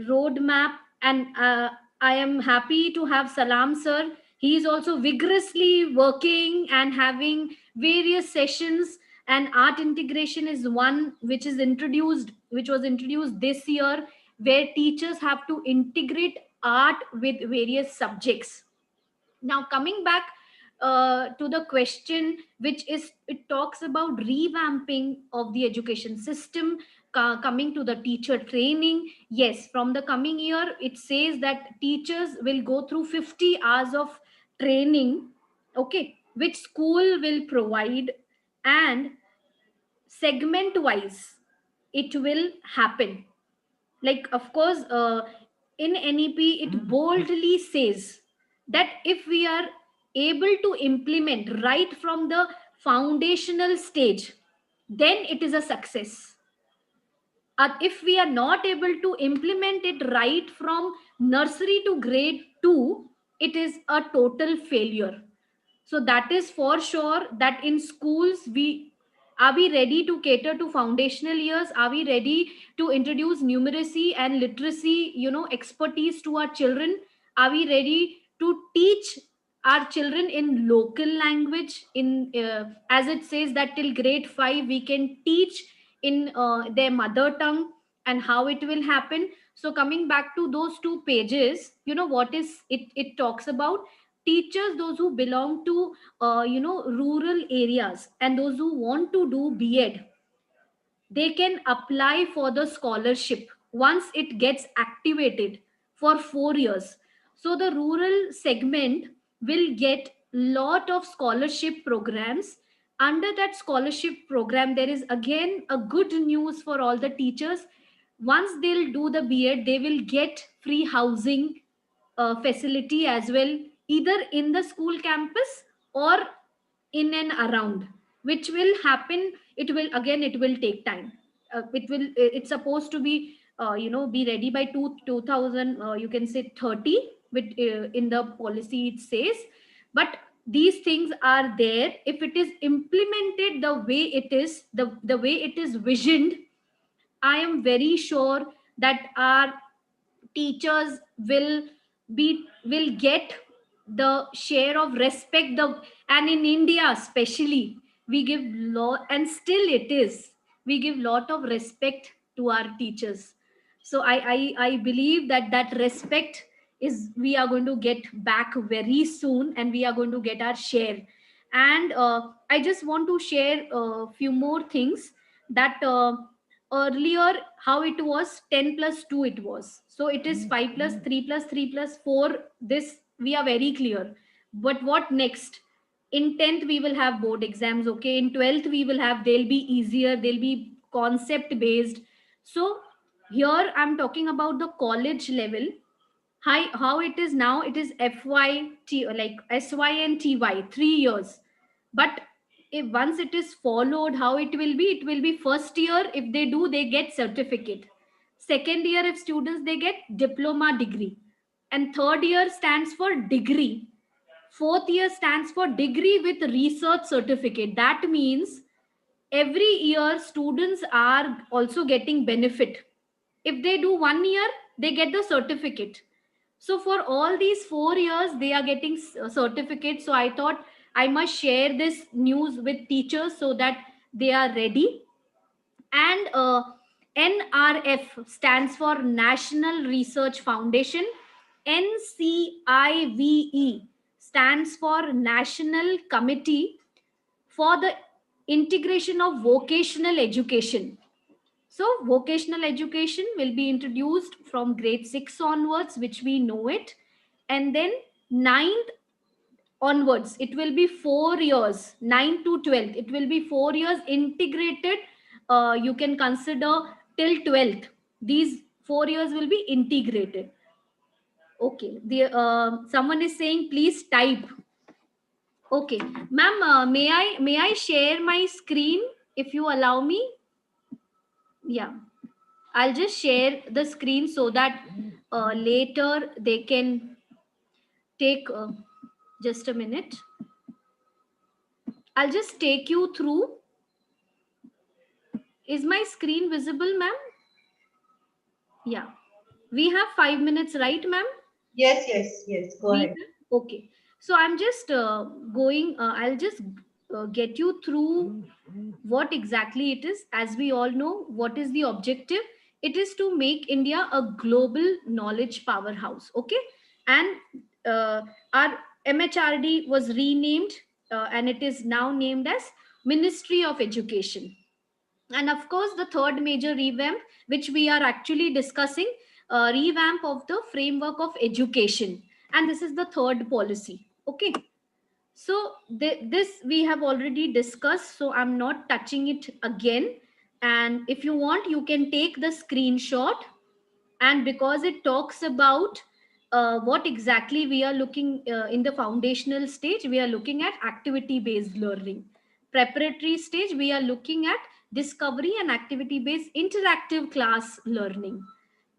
roadmap. And I am happy to have Salam sir. He is also vigorously working and having various sessions. And art integration is one which was introduced this year, where teachers have to integrate art with various subjects. Now coming back to the question, which is, it talks about revamping of the education system, coming to the teacher training. Yes, from the coming year it says that teachers will go through 50 hours of training, okay, which school will provide. And segment wise it will happen. Like, of course, in NEP it boldly says that if we are able to implement right from the foundational stage, then it is a success. If we are not able to implement it right from nursery to grade 2, it is a total failure. So that is for sure, that in schools, we ready to cater to foundational years? Are we ready to introduce numeracy and literacy expertise to our children? Are we ready to teach our children in local language, in as it says that till grade 5 we can teach in their mother tongue, and how it will happen? So coming back to those two pages, what is it talks about teachers, those who belong to rural areas, and those who want to do B.Ed, they can apply for the scholarship once it gets activated for 4 years. So the rural segment will get lot of scholarship programs. Under that scholarship program, there is again a good news for all the teachers. Once they'll do the B.Ed, they will get free housing facility as well, either in the school campus or in and around, which will happen. It will take time. It's supposed to be be ready by 2000 you can say 30, with in the policy it says. But these things are there. If it is implemented the way it is, the way it is visioned, I am very sure that our teachers will get the share of respect. And in India especially, we give lot, and still it is, we give lot of respect to our teachers. So I believe that that respect is, we are going to get back very soon, and we are going to get our share. And I just want to share a few more things, that earlier how it was 10 plus 2 it was, so it is 5 plus 3 plus 3 plus 4. This we are very clear. But what next? In 10th we will have board exams, okay, in 12th we will have, they'll be easier, they'll be concept based. So here I'm talking about the college level. How it is now, it is like SY and TY 3 years. But if once it is followed, how it will be first year, if they do, they get certificate. Second year, if students, they get diploma degree. And third year stands for degree. Fourth year stands for degree with research certificate. That means every year students are also getting benefit. If they do 1 year, they get the certificate. So for all these 4 years, they are getting certificates. So I thought I must share this news with teachers so that they are ready. And NRF stands for National Research Foundation. NCIVE stands for National Committee for the Integration of Vocational Education. So vocational education will be introduced from grade 6 onwards, which we know it. And then ninth onwards, it will be 4 years, 9 to 12th. It will be 4 years integrated. You can consider till 12th. These 4 years will be integrated. Okay. Someone is saying, please type. Okay. Ma'am, may I share my screen if you allow me? Yeah. I'll just share the screen so that later they can take just a minute. I'll just take you through. Is my screen visible, ma'am? Yeah. We have 5 minutes, right, ma'am? Yes, yes, yes. Go ahead. Okay. So I'm just I'll just get you through what exactly it is. As we all know, what is the objective? It is to make India a global knowledge powerhouse. Okay. And our MHRD was renamed and it is now named as Ministry of Education. And of course, the third major revamp, which we are actually discussing, revamp of the framework of education. And this is the third policy. Okay. So this we have already discussed, so I'm not touching it again. And if you want, you can take the screenshot. And because it talks about what exactly we are looking in the foundational stage, we are looking at activity based learning. Preparatory stage, we are looking at discovery and activity based interactive class learning.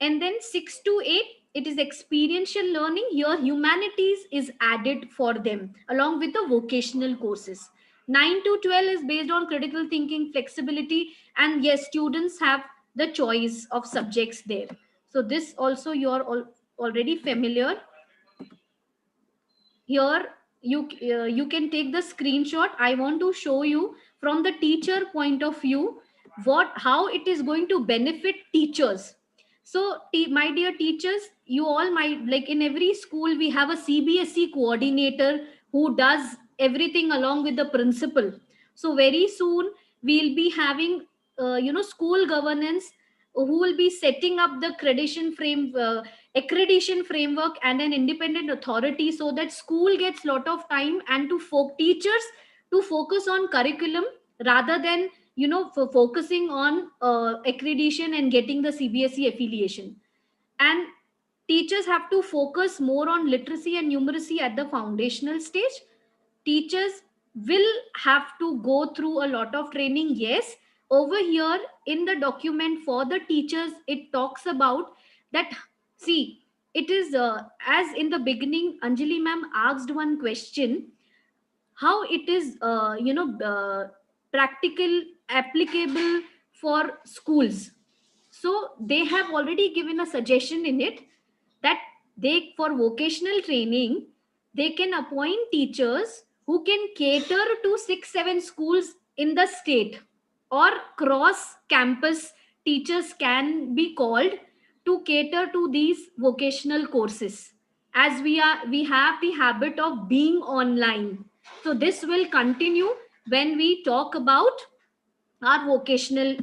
And then 6 to 8, it is experiential learning. Here humanities is added for them along with the vocational courses. 9 to 12 is based on critical thinking, flexibility, and yes, students have the choice of subjects there. So this also you are already familiar. Here you can take the screenshot. I want to show you from the teacher point of view how it is going to benefit teachers. So my dear teachers, you all might, like in every school we have a CBSE coordinator who does everything along with the principal. So very soon we'll be having school governance who will be setting up the accreditation framework and an independent authority, so that school gets lot of time and to teachers to focus on curriculum rather than for focusing on accreditation and getting the CBSE affiliation. And teachers have to focus more on literacy and numeracy at the foundational stage. Teachers will have to go through a lot of training. Yes, over here in the document for the teachers, it talks about that. See, it is as in the beginning Anjali ma'am asked one question, how it is practical applicable for schools. So they have already given a suggestion in it that they, for vocational training, they can appoint teachers who can cater to 6-7 schools in the state, or cross campus teachers can be called to cater to these vocational courses, as we have the habit of being online. So this will continue when we talk about our vocational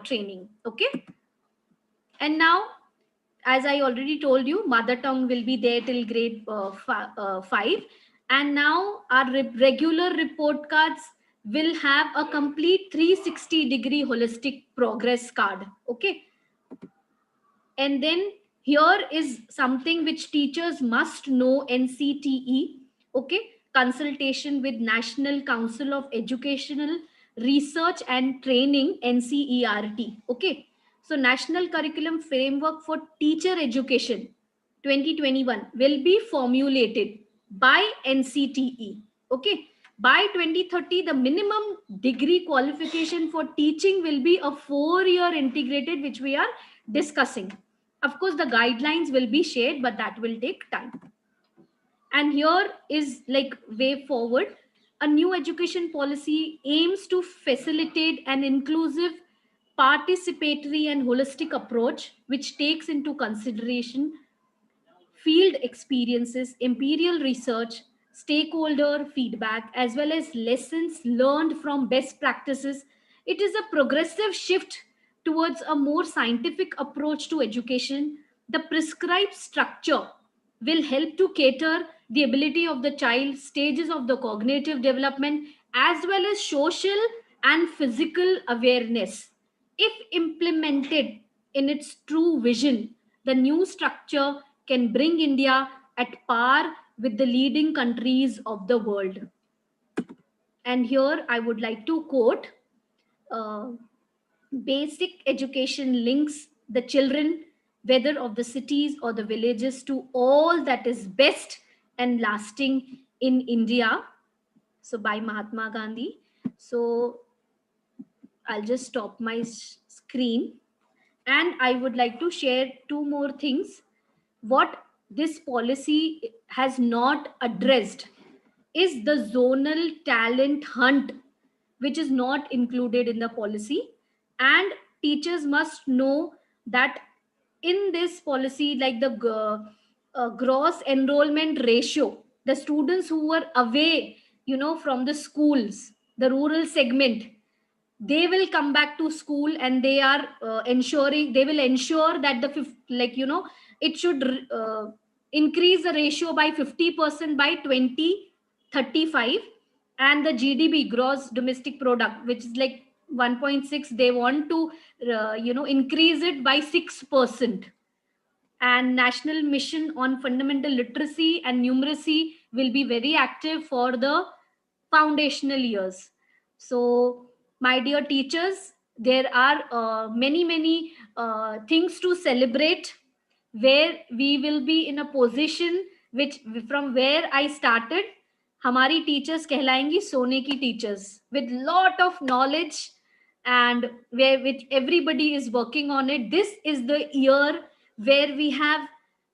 training. Okay. And now, as I already told you, mother tongue will be there till grade 5. And now our regular report cards will have a complete 360-degree holistic progress card. Okay. And then here is something which teachers must know, NCTE. Okay. Consultation with National Council of Educational Research and Training, NCERT. Okay. So National Curriculum Framework for Teacher Education 2021 will be formulated by NCTE. Okay. By 2030, the minimum degree qualification for teaching will be a 4-year integrated, which we are discussing. Of course, the guidelines will be shared, but that will take time. And here is like way forward. A new education policy aims to facilitate an inclusive, participatory, and holistic approach which takes into consideration field experiences, imperial research, stakeholder feedback, as well as lessons learned from best practices. It is a progressive shift towards a more scientific approach to education. The prescribed structure will help to cater the ability of the child, stages of the cognitive development, as well as social and physical awareness. If implemented in its true vision, the new structure can bring India at par with the leading countries of the world. And here I would like to quote, uh, basic education links the children, whether of the cities or the villages, to all that is best and lasting in India. So, by Mahatma Gandhi. So, I'll just stop my screen, and I would like to share two more things. What this policy has not addressed is the zonal talent hunt, which is not included in the policy. And teachers must know that in this policy, like the gross enrollment ratio, the students who were away, from the schools, the rural segment, they will come back to school, and they are ensuring, they will ensure that it should increase the ratio by 50% by 2035. And the GDP, gross domestic product, which is like 1.6, they want to increase it by 6%. And national mission on fundamental literacy and numeracy will be very active for the foundational years. So, my dear teachers, there are many things to celebrate, where we will be in a position which, from where I started, हमारी teachers कहलाएंगी सोने की teachers with lot of knowledge, and where which everybody is working on it. This is the year where we have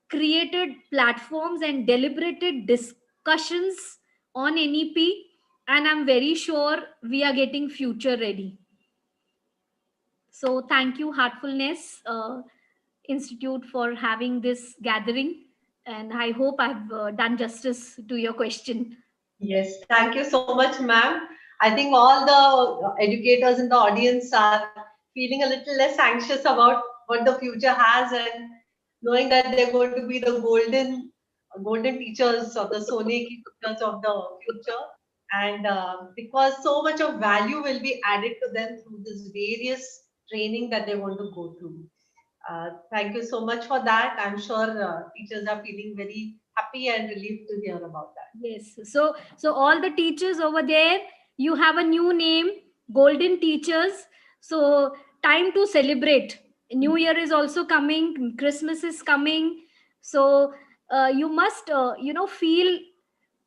created platforms and deliberated discussions on NEP, and I'm very sure we are getting future ready. So thank you, Heartfulness Institute, for having this gathering, and I hope I've done justice to your question. Yes, thank you so much, ma'am. I think all the educators in the audience are feeling a little less anxious about what the future has, and knowing that they're going to be the golden teachers, or the Sone ki teachers of the future. And because so much of value will be added to them through this various training that they want to go through. Thank you so much for that. I'm sure teachers are feeling very happy and relieved to hear about that. Yes. So all the teachers over there, you have a new name, Golden Teachers. So time to celebrate. New Year is also coming. Christmas is coming. So you must, feel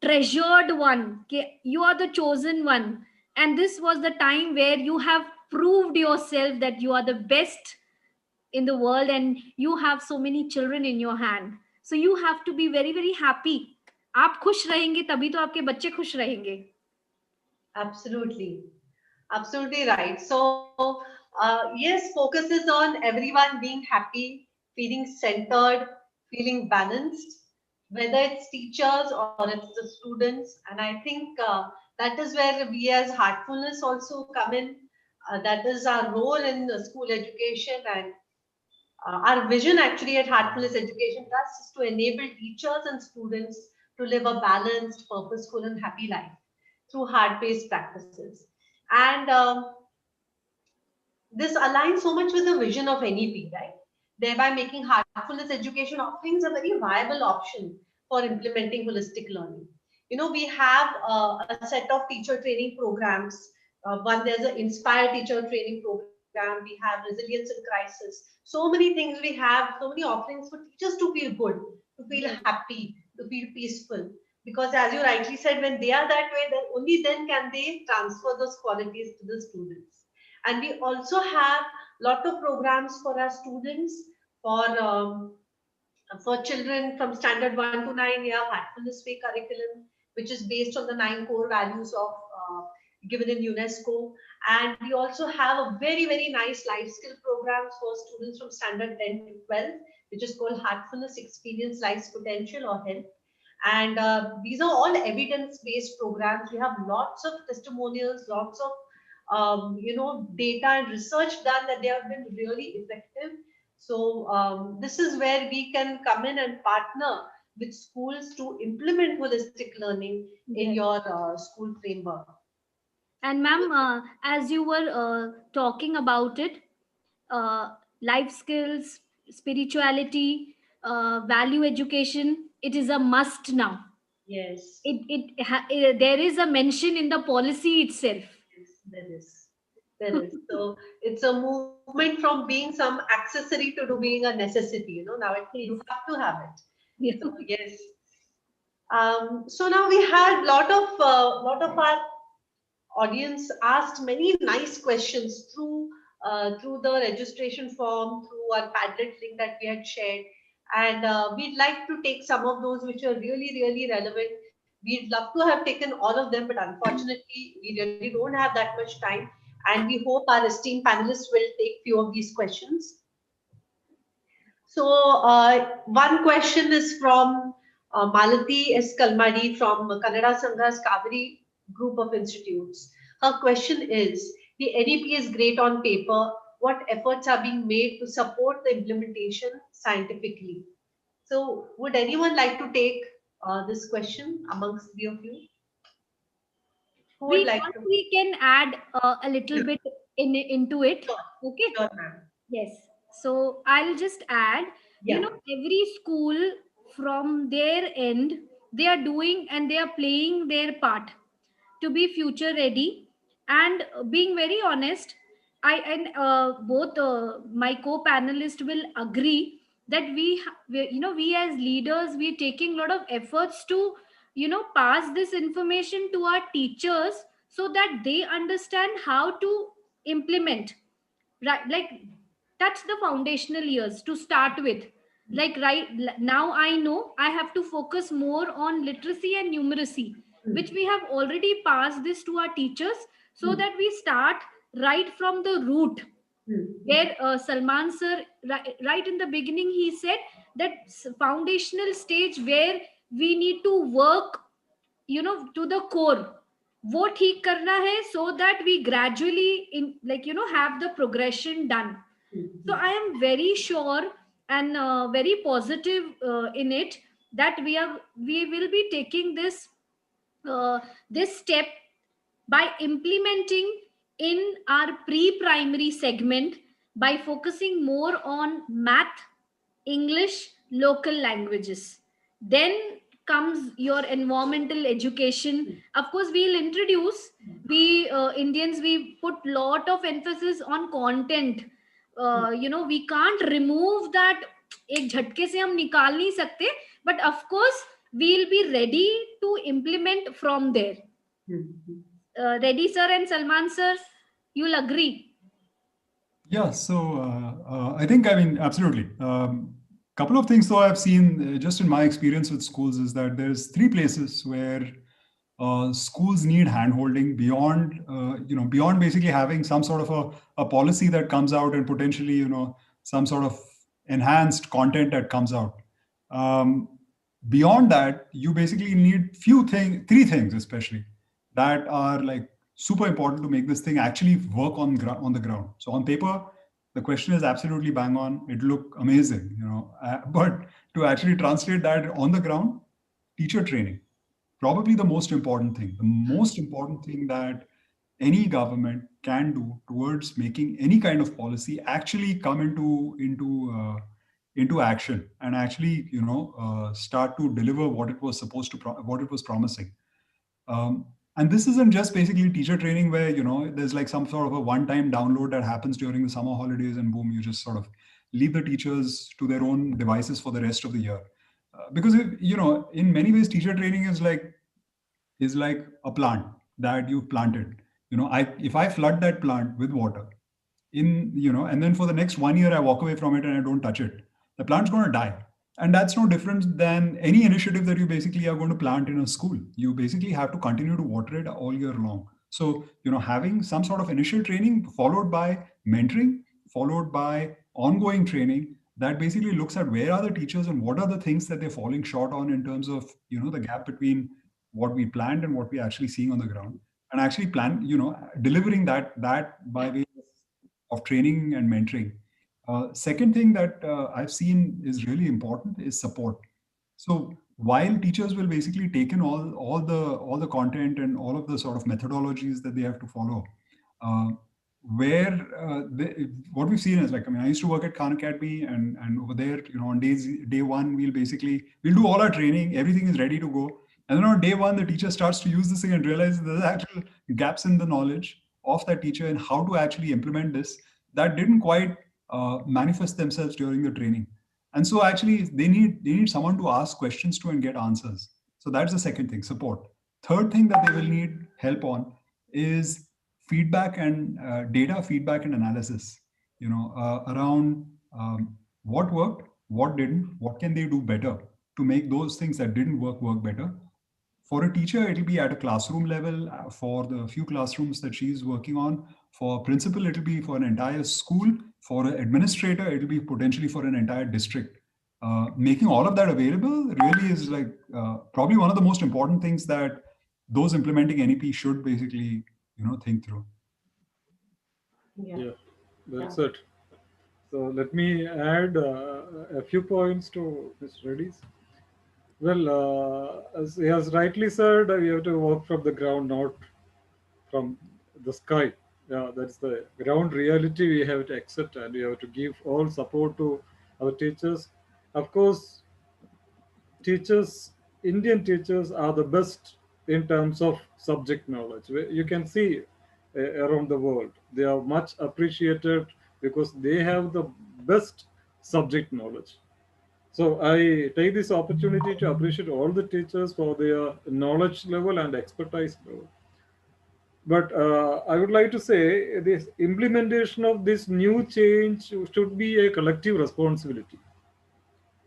treasured one. You are the chosen one. And this was the time where you have proved yourself that you are the best in the world, and you have so many children in your hand. So you have to be very, very happy. आप खुश रहेंगे तभी तो आपके बच्चे खुश रहेंगे. Absolutely. Absolutely right. So, yes, focus is on everyone being happy, feeling centered, feeling balanced, whether it's teachers or it's the students. And I think that is where we as Heartfulness also come in. That is our role in the school education, and our vision actually at Heartfulness Education Trust is to enable teachers and students to live a balanced, purposeful, and happy life through heart-based practices. And this aligns so much with the vision of NEP, right? Thereby making Heartfulness education offerings a very viable option for implementing holistic learning. We have a set of teacher training programs. One, there's an Inspire teacher training program. We have Resilience in Crisis. So many things we have, so many offerings for teachers to feel good, to feel happy, to feel peaceful. Because as you rightly said, when they are that way, then only then can they transfer those qualities to the students. And we also have a lot of programs for our students For for children from standard 1 to 9, we have Heartfulness Way Curriculum, which is based on the 9 core values of given in UNESCO. And we also have a very, very nice life skill programs for students from standard 10 to 12, which is called Heartfulness Experience Life's Potential or Health. And these are all evidence-based programs. We have lots of testimonials, lots of data and research done that they have been really effective. So this is where we can come in and partner with schools to implement holistic learning in your school framework. And ma'am, as you were talking about it, life skills, spirituality, value education, it is a must now. Yes. There is a mention in the policy itself. Yes, there is. There is. So it's a movement from being some accessory to being a necessity. Now you have to have it. Yeah. So yes. So now we had lot of our audience asked many nice questions through the registration form, through our Padlet link that we had shared, and we'd like to take some of those which are really, really relevant. We'd love to have taken all of them, but unfortunately, we really don't have that much time. And we hope our esteemed panelists will take few of these questions. So one question is from Malati S. Kalmadi from Kannada Sangha's Kaveri group of institutes. Her question is, the NEP is great on paper. What efforts are being made to support the implementation scientifically? So would anyone like to take this question amongst three of you? Who would like to? We can add a little bit into it. Sure. Okay. Sure, ma'am. Yes. So I'll just add, Yeah. every school from their end, they are doing and they are playing their part to be future ready. And being very honest, both my co-panelists will agree that we as leaders, we're taking a lot of efforts to pass this information to our teachers so that they understand how to implement, right? Like, that's the foundational years to start with. Like, now I know I have to focus more on literacy and numeracy, which we have already passed this to our teachers, so that we start right from the root. Where Salman sir, right in the beginning, he said that foundational stage where we need to work to the core, वो ठीक करना है, so that we gradually have the progression done. So I am very sure and very positive in it that we will be taking this step by implementing in our pre-primary segment by focusing more on math, English, local languages. Then comes your environmental education. Of course, we'll introduce, we Indians, we put lot of emphasis on content. We can't remove that. एक झटके से हम निकाल नहीं सकते, but of course we'll be ready to implement from there. Reddy sir and Salman sir, you'll agree? Yeah, so I think, absolutely. Couple of things though I've seen just in my experience with schools is that there's three places where schools need handholding beyond, beyond basically having some sort of a policy that comes out and potentially, some sort of enhanced content that comes out. Beyond that, you basically need three things especially that are like super important to make this thing actually work on the ground. So on paper, the question is absolutely bang on. It look amazing, but to actually translate that on the ground, teacher training, probably the most important thing. The most important thing that any government can do towards making any kind of policy actually come into action and actually, start to deliver what it was what it was promising. And this isn't just basically teacher training where, there's like some sort of a one-time download that happens during the summer holidays and boom, you just sort of leave the teachers to their own devices for the rest of the year. Because, in many ways, teacher training is like a plant that you've planted. If I flood that plant with water, and then for the next 1 year I walk away from it and I don't touch it, the plant's going to die. And that's no different than any initiative that you basically are going to plant in a school. You basically have to continue to water it all year long. So, having some sort of initial training followed by mentoring, followed by ongoing training that basically looks at where are the teachers and what are the things that they're falling short on in terms of, the gap between what we planned and what we're actually seeing on the ground, and actually delivering that by way of training and mentoring. Second thing that I've seen is really important is support. So while teachers will basically take in all the content and all of the sort of methodologies that they have to follow, uh, what we've seen is, like, I mean, I used to work at Khan Academy, and over there, on day one, we'll do all our training, everything is ready to go, and then on day one, the teacher starts to use this thing and realizes there's actual gaps in the knowledge of that teacher and how to actually implement this that didn't quite manifest themselves during the training. And so actually they need someone to ask questions to and get answers. So that's the second thing, support. Third thing that they will need help on is feedback and data feedback and analysis, around what worked, what didn't, what can they do better to make those things that didn't work better. For a teacher, it'll be at a classroom level, for the few classrooms that she's working on. For a principal, it'll be for an entire school. For an administrator, it'll be potentially for an entire district. Making all of that available really is, like, probably one of the most important things that those implementing NEP should basically, think through. Yeah, that's it. So let me add a few points to Mr. Reddy's. Well, as he has rightly said, we have to work from the ground, not from the sky. Yeah, that's the ground reality we have to accept, and we have to give all support to our teachers. Of course, teachers, Indian teachers are the best in terms of subject knowledge. You can see around the world, they are much appreciated because they have the best subject knowledge. So I take this opportunity to appreciate all the teachers for their knowledge level and expertise level. But I would like to say this implementation of this new change should be a collective responsibility,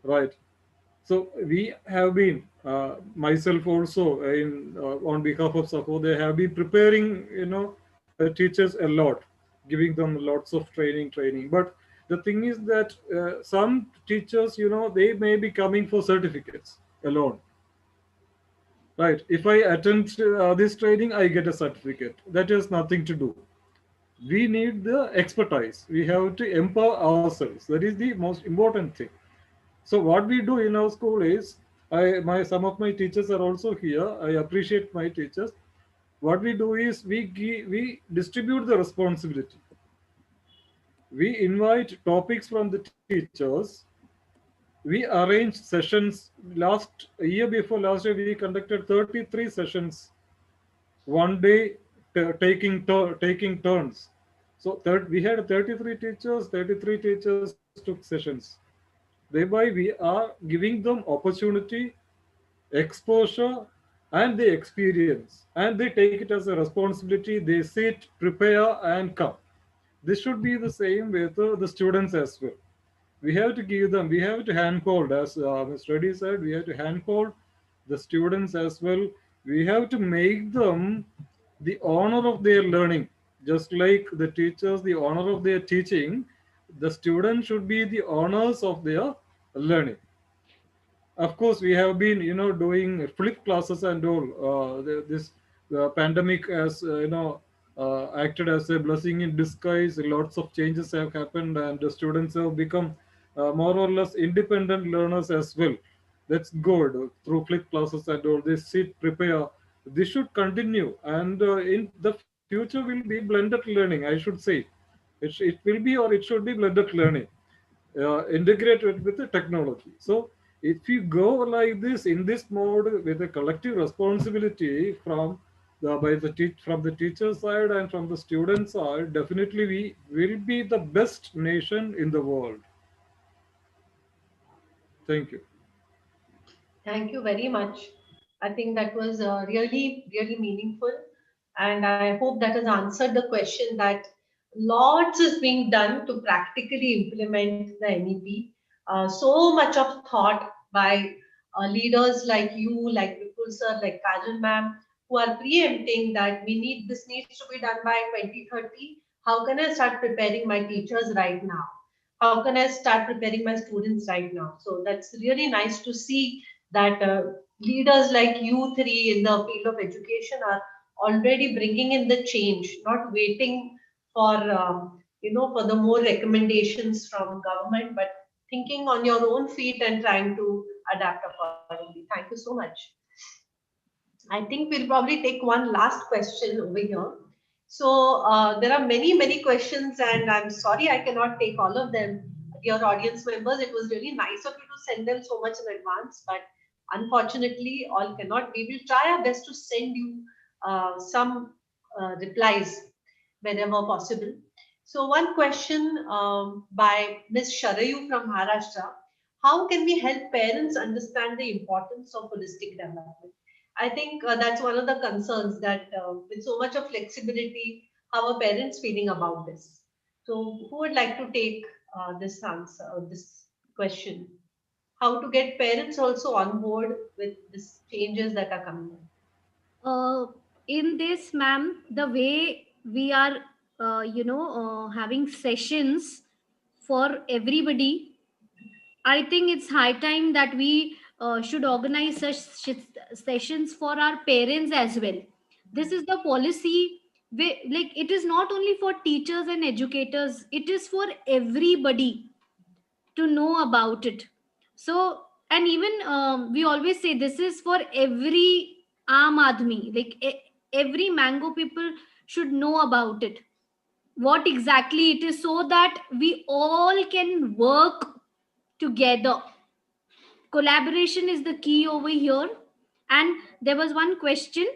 right? So we have been, myself also, on behalf of SAPO, they have been preparing, teachers a lot, giving them lots of training. But the thing is that some teachers, they may be coming for certificates alone, right? If I attend this training, I get a certificate. That has nothing to do. We need the expertise. We have to empower ourselves. That is the most important thing. So what we do in our school is, some of my teachers are also here. I appreciate my teachers. What we do is we distribute the responsibility. We invite topics from the teachers. We arrange sessions. Last year we conducted 33 sessions, one day, taking turns. So we had 33 teachers. 33 teachers took sessions. Thereby, we are giving them opportunity, exposure, and the experience. And they take it as a responsibility. They sit, prepare, and come. This should be the same with the students as well. We have to give them, we have to handhold, as Mr. Reddy said, we have to handhold the students as well. We have to make them the honor of their learning. Just like the teachers, the honor of their teaching, the students should be the honors of their learning. Of course, we have been, doing flip classes and all. This pandemic has, acted as a blessing in disguise. Lots of changes have happened, and the students have become more or less independent learners as well. That's good. Through flip classes and all, they sit, prepare. This should continue, and in the future will be blended learning, I should say. It will be, or it should be blended learning, integrated with the technology. So if you go like this in this mode with a collective responsibility from the teacher side and from the student side, definitely we will be the best nation in the world. Thank you. Thank you very much. I think that was really, really meaningful. And I hope that has answered the question that lots is being done to practically implement the NEP. So much of thought by leaders like you, like Vipul sir, like Kajal ma'am, who are preempting that this needs to be done by 2030. How can I start preparing my teachers right now? How can I start preparing my students right now? So that's really nice to see that leaders like you three in the field of education are already bringing in the change, not waiting for for the more recommendations from government, but thinking on your own feet and trying to adapt accordingly. Thank you so much. I think we'll probably take one last question over here. So there are many questions, and I'm sorry I cannot take all of them. Dear audience members, it was really nice of you to send them so much in advance, but unfortunately, all cannot. We will try our best to send you some replies whenever possible. So one question by Ms. Sharayu from Maharashtra: how can we help parents understand the importance of holistic development? I think that's one of the concerns that with so much of flexibility, how are parents feeling about this? So, who would like to take this answer, or this question? How to get parents also on board with these changes that are coming in? uh, in this, ma'am, the way we are having sessions for everybody, I think it's high time that we should organize such sessions for our parents as well. This is the policy. Like, it is not only for teachers and educators; it is for everybody to know about it. So, and even we always say this is for every aam admi, like every mango people should know about it. What exactly it is, so that we all can work together. Collaboration is the key over here. And there was one question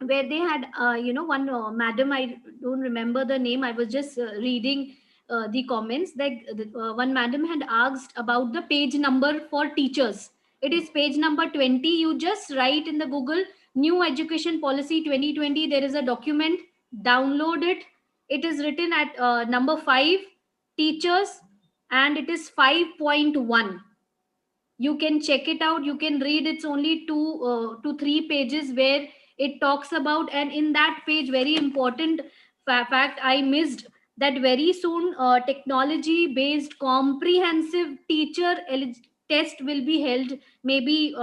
where they had one madam, I don't remember the name, I was just reading the comments, like one madam had asked about the page number for teachers. It is page number 20. You just write in the Google New Education Policy 2020, there is a document, download it. It is written at number 5, teachers, and it is 5.1. You can check it out, you can read. It's only 2 to 3 pages where it talks about. And in that page, very important fact I missed, that very soon technology based comprehensive teacher test will be held. Maybe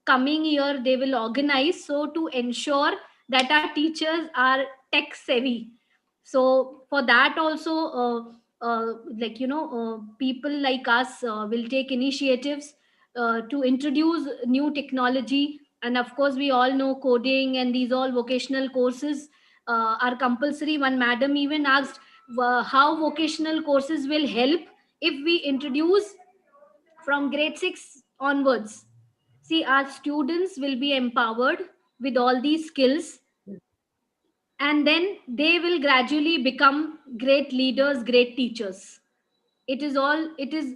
coming year they will organize, so to ensure that our teachers are tech savvy. So for that also, people like us will take initiatives to introduce new technology. And of course, we all know coding and these all vocational courses are compulsory. One madam even asked how vocational courses will help if we introduce from grade 6 onwards. See, our students will be empowered with all these skills, and then they will gradually become great leaders, great teachers. It is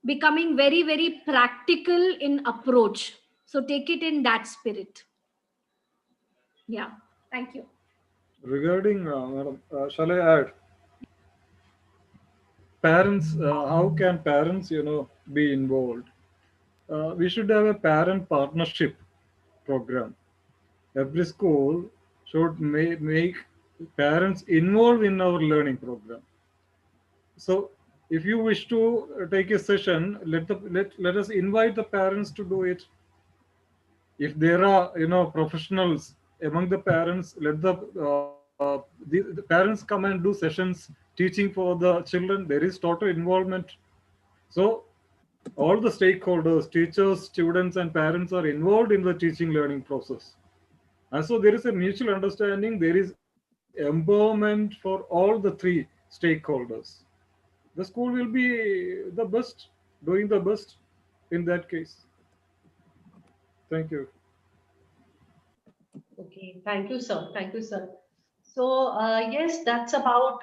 becoming very practical in approach. So take it in that spirit. Yeah. Thank you. Regarding, madam, shall I add? Parents, how can parents, be involved? We should have a parent partnership program. Every school should make parents involved in our learning program. So, if you wish to take a session, let us invite the parents to do it. If there are professionals among the parents, let the parents come and do sessions teaching for the children. There is total involvement. So all the stakeholders, teachers, students, and parents are involved in the teaching learning process. And so there is a mutual understanding, there is empowerment for all the three stakeholders. The school will be the best, doing the best in that case. Thank you. Okay, thank you, sir. Thank you, sir. So, yes, that's about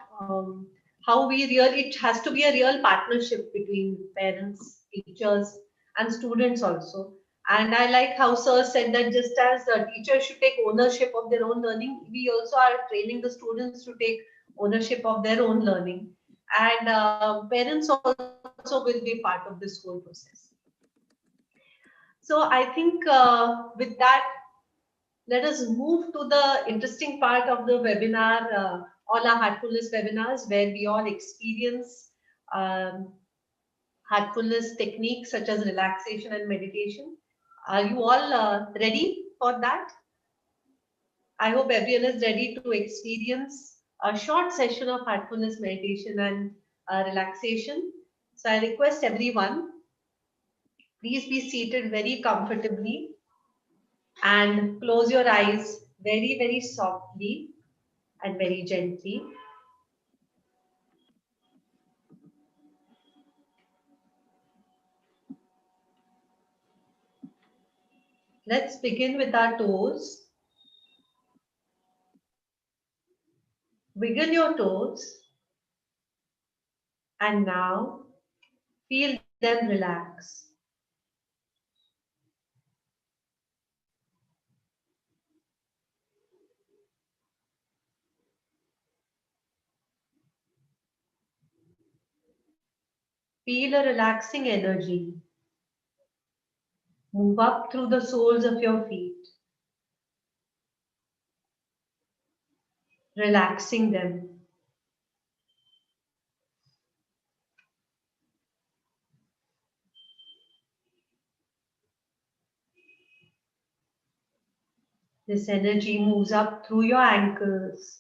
how we really, it has to be a real partnership between parents, teachers, and students also. And I like how sir said that just as teachers should take ownership of their own learning, we also are training the students to take ownership of their own learning, and parents also will be part of this whole process. So I think with that, let us move to the interesting part of the webinar, all our Heartfulness webinars, where we all experience Heartfulness techniques such as relaxation and meditation. Are you all ready for that? I hope everyone is ready to experience a short session of Heartfulness meditation and relaxation. So I request everyone, please be seated very comfortably and close your eyes very, very softly and very gently. Let's begin with our toes. Wiggle your toes, and now feel them relax. Feel a relaxing energy move up through the soles of your feet, relaxing them. This energy moves up through your ankles,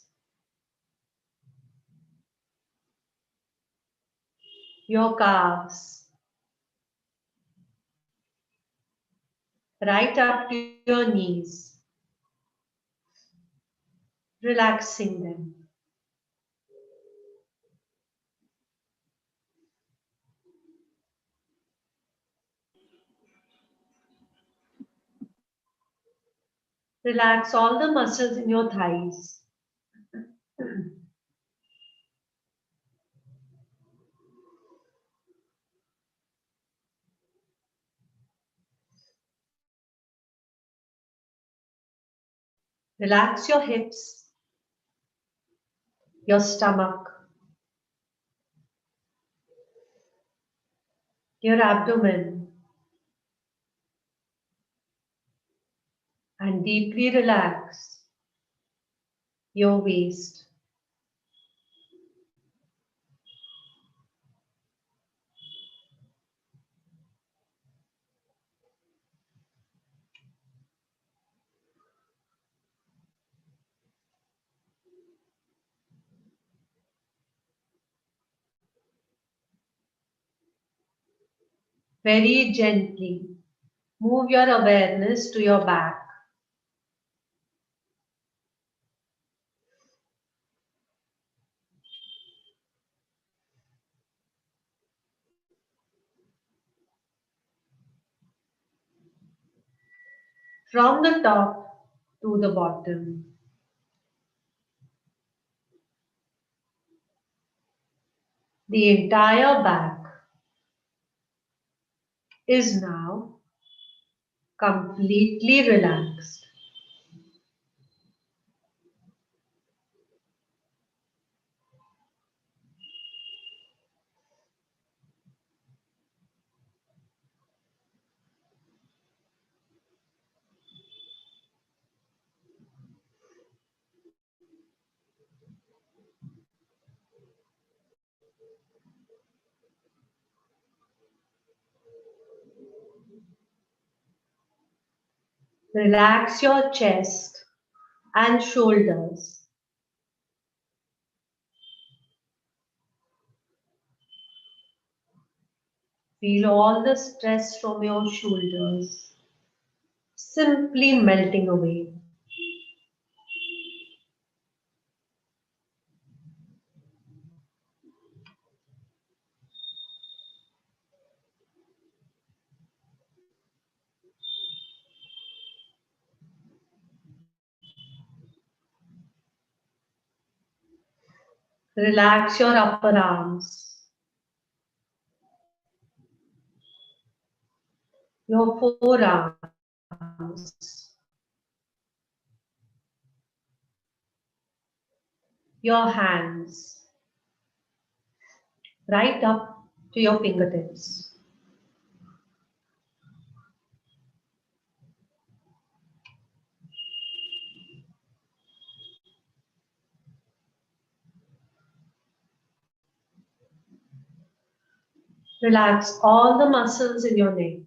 your calves, right up to your knees, relaxing them. Relax all the muscles in your thighs. Relax your hips, your stomach, your abdomen, and deeply relax your waist. Very gently move your awareness to your back. From the top to the bottom. The entire back is now completely relaxed. Relax your chest and shoulders. Feel all the stress from your shoulders simply melting away. Relax your upper arms, your forearms, your hands, right up to your fingertips. Relax all the muscles in your neck.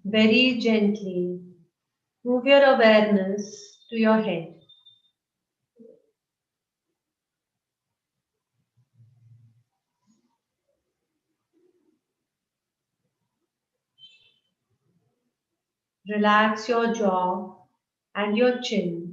Very gently move your awareness to your head. Relax your jaw and your chin.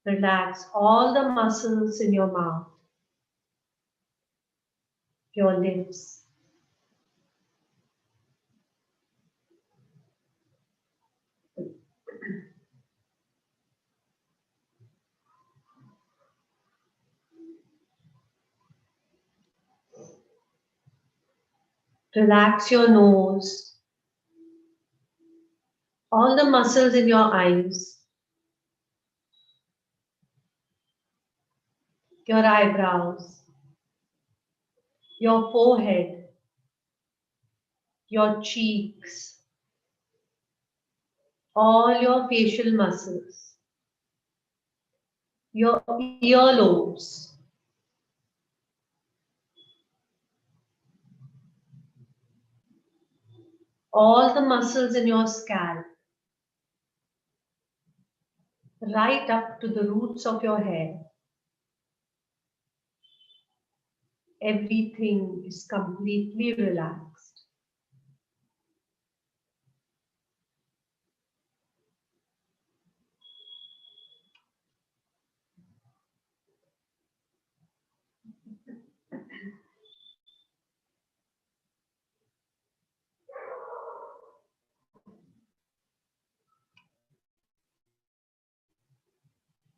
Relax all the muscles in your mouth, your lips. Relax your nose, all the muscles in your eyes, your eyebrows, your forehead, your cheeks, all your facial muscles, your earlobes, all the muscles in your scalp, right up to the roots of your hair. Everything is completely relaxed.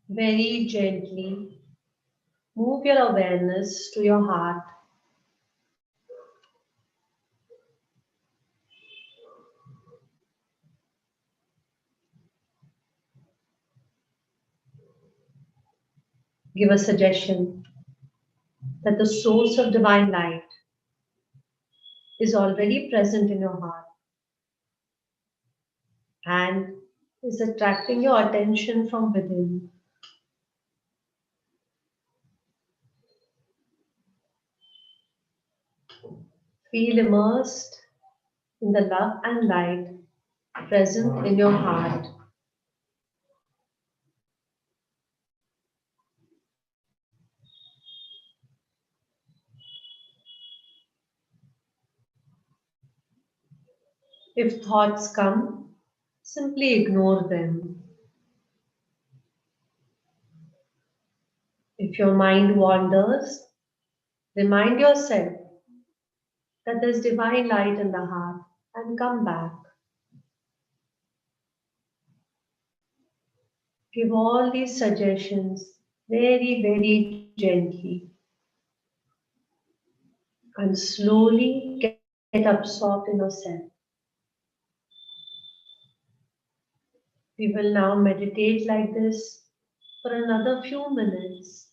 Very gently move your awareness to your heart. Give a suggestion that the source of divine light is already present in your heart and is attracting your attention from within. Feel immersed in the love and light present in your heart. If thoughts come, simply ignore them. If your mind wanders, remind yourself that there's divine light in the heart and come back. Give all these suggestions very, very gently and slowly get absorbed in yourself. We will now meditate like this for another few minutes.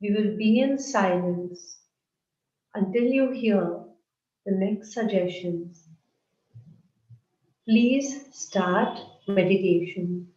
We will be in silence until you hear the next suggestions. Please start meditation.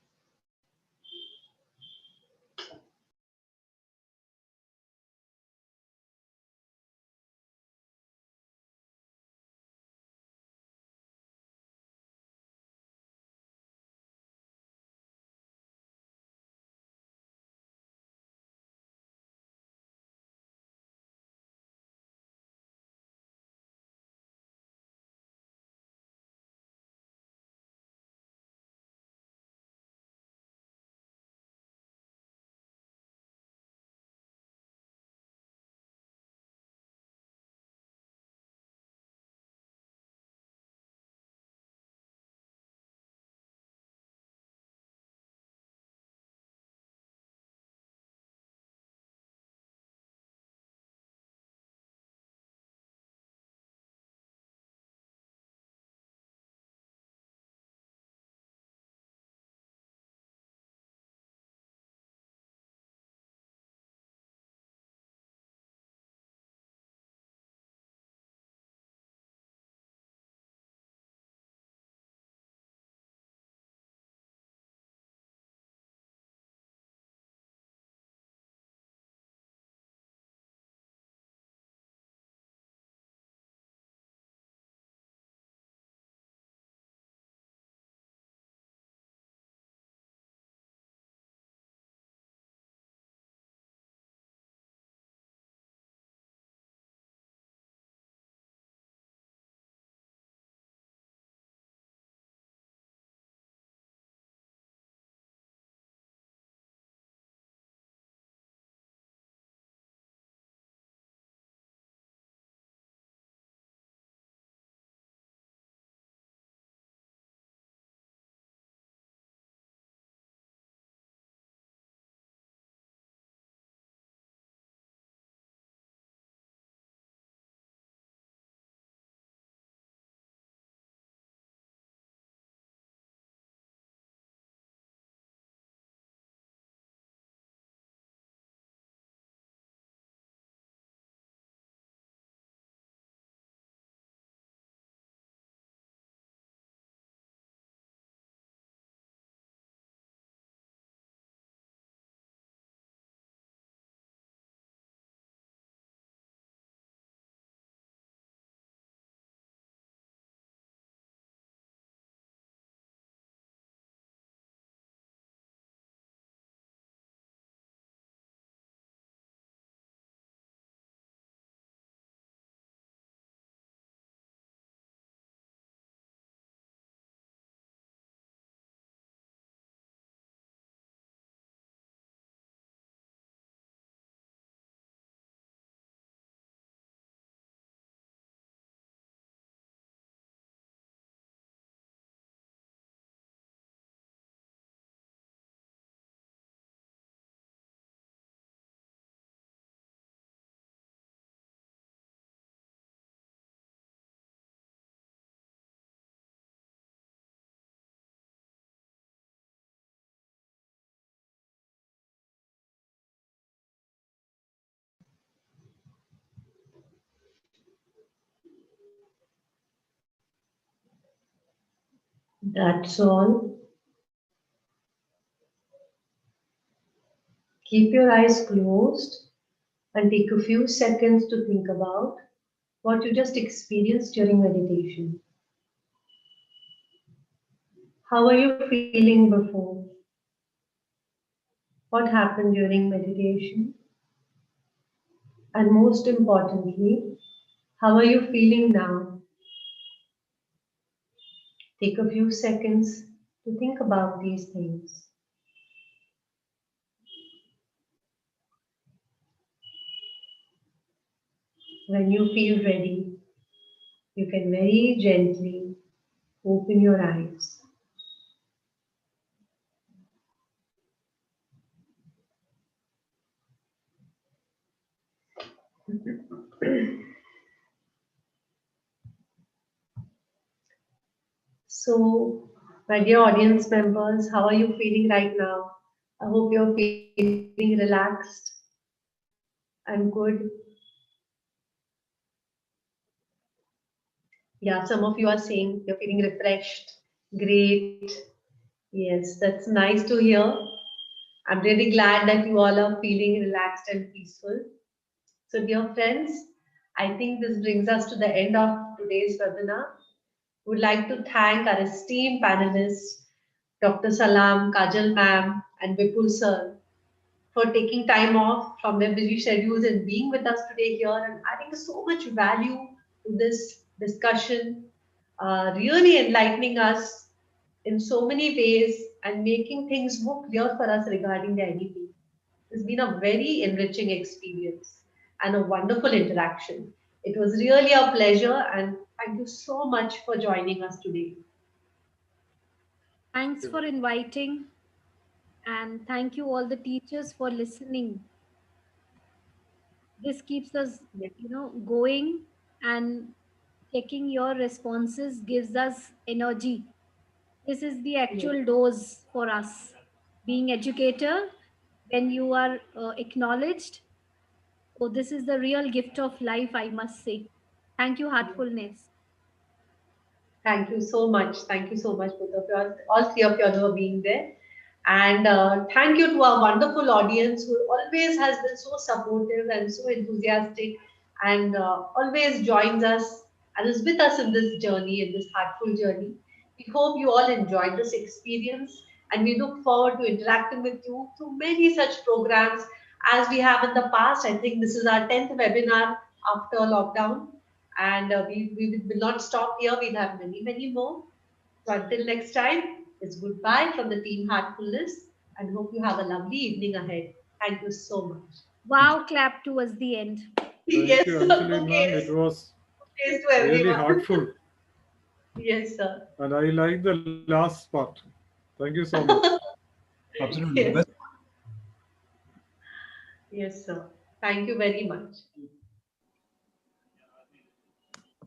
That's all. Keep your eyes closed and take a few seconds to think about what you just experienced during meditation. How are you feeling before? What happened during meditation? And most importantly, how are you feeling now? Take a few seconds to think about these things. When you feel ready, you can very gently open your eyes. So, my dear audience members, how are you feeling right now? I hope you're feeling relaxed and good. Yeah, some of you are saying you're feeling refreshed. Great. Yes, that's nice to hear. I'm really glad that you all are feeling relaxed and peaceful. So, dear friends, I think this brings us to the end of today's webinar. Would like to thank our esteemed panelists, Dr. Salam, Kajal ma'am, and Vipul sir, for taking time off from their busy schedules and being with us today here and adding so much value to this discussion, really enlightening us in so many ways and making things more clear for us regarding the NEP. It's been a very enriching experience and a wonderful interaction. It was really a pleasure, and thank you so much for joining us today. Thanks for inviting, and thank you all the teachers for listening. This keeps us, Yes, going, and checking your responses gives us energy. This is the yes, actual dose for us. Being educator, when you are acknowledged, so this is the real gift of life, I must say. Thank you, yes. Heartfulness. Thank you so much. Thank you so much, both of you, all three of you for being there. And thank you to our wonderful audience who always has been so supportive and so enthusiastic and always joins us and is with us in this journey, in this heartful journey. We hope you all enjoyed this experience and we look forward to interacting with you through many such programs as we have in the past. I think this is our 10th webinar after lockdown and we will not stop here. We'll have many, many more. So until next time, it's goodbye from the team Heartfulness and hope you have a lovely evening ahead. Thank you so much. Wow, clap towards the end. Thank Yes, you, sir. Anjali ma'am. Bouquets. It was Bouquets to really everyone. heartful. Yes, sir. And I like the last part. Thank you so much. Absolutely. The Yes, best. yes, sir. Thank you very much.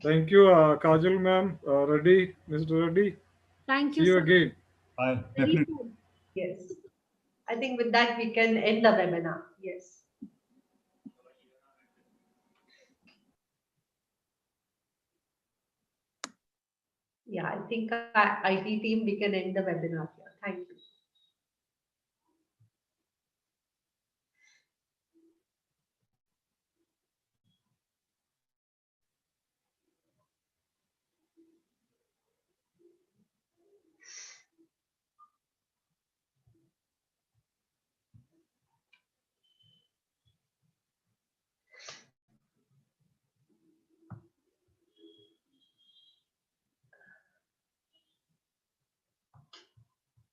Thank you, Kajal ma'am. Reddy, Mr. Reddy. Thank See you, you sir. again. Bye. Very Definitely. soon. Yes. I think with that we can end the webinar. Yes. Yeah, I think our IT team we can end the webinar here. Thank you.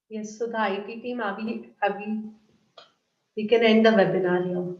Yes, so the IT team, we can end the webinar here.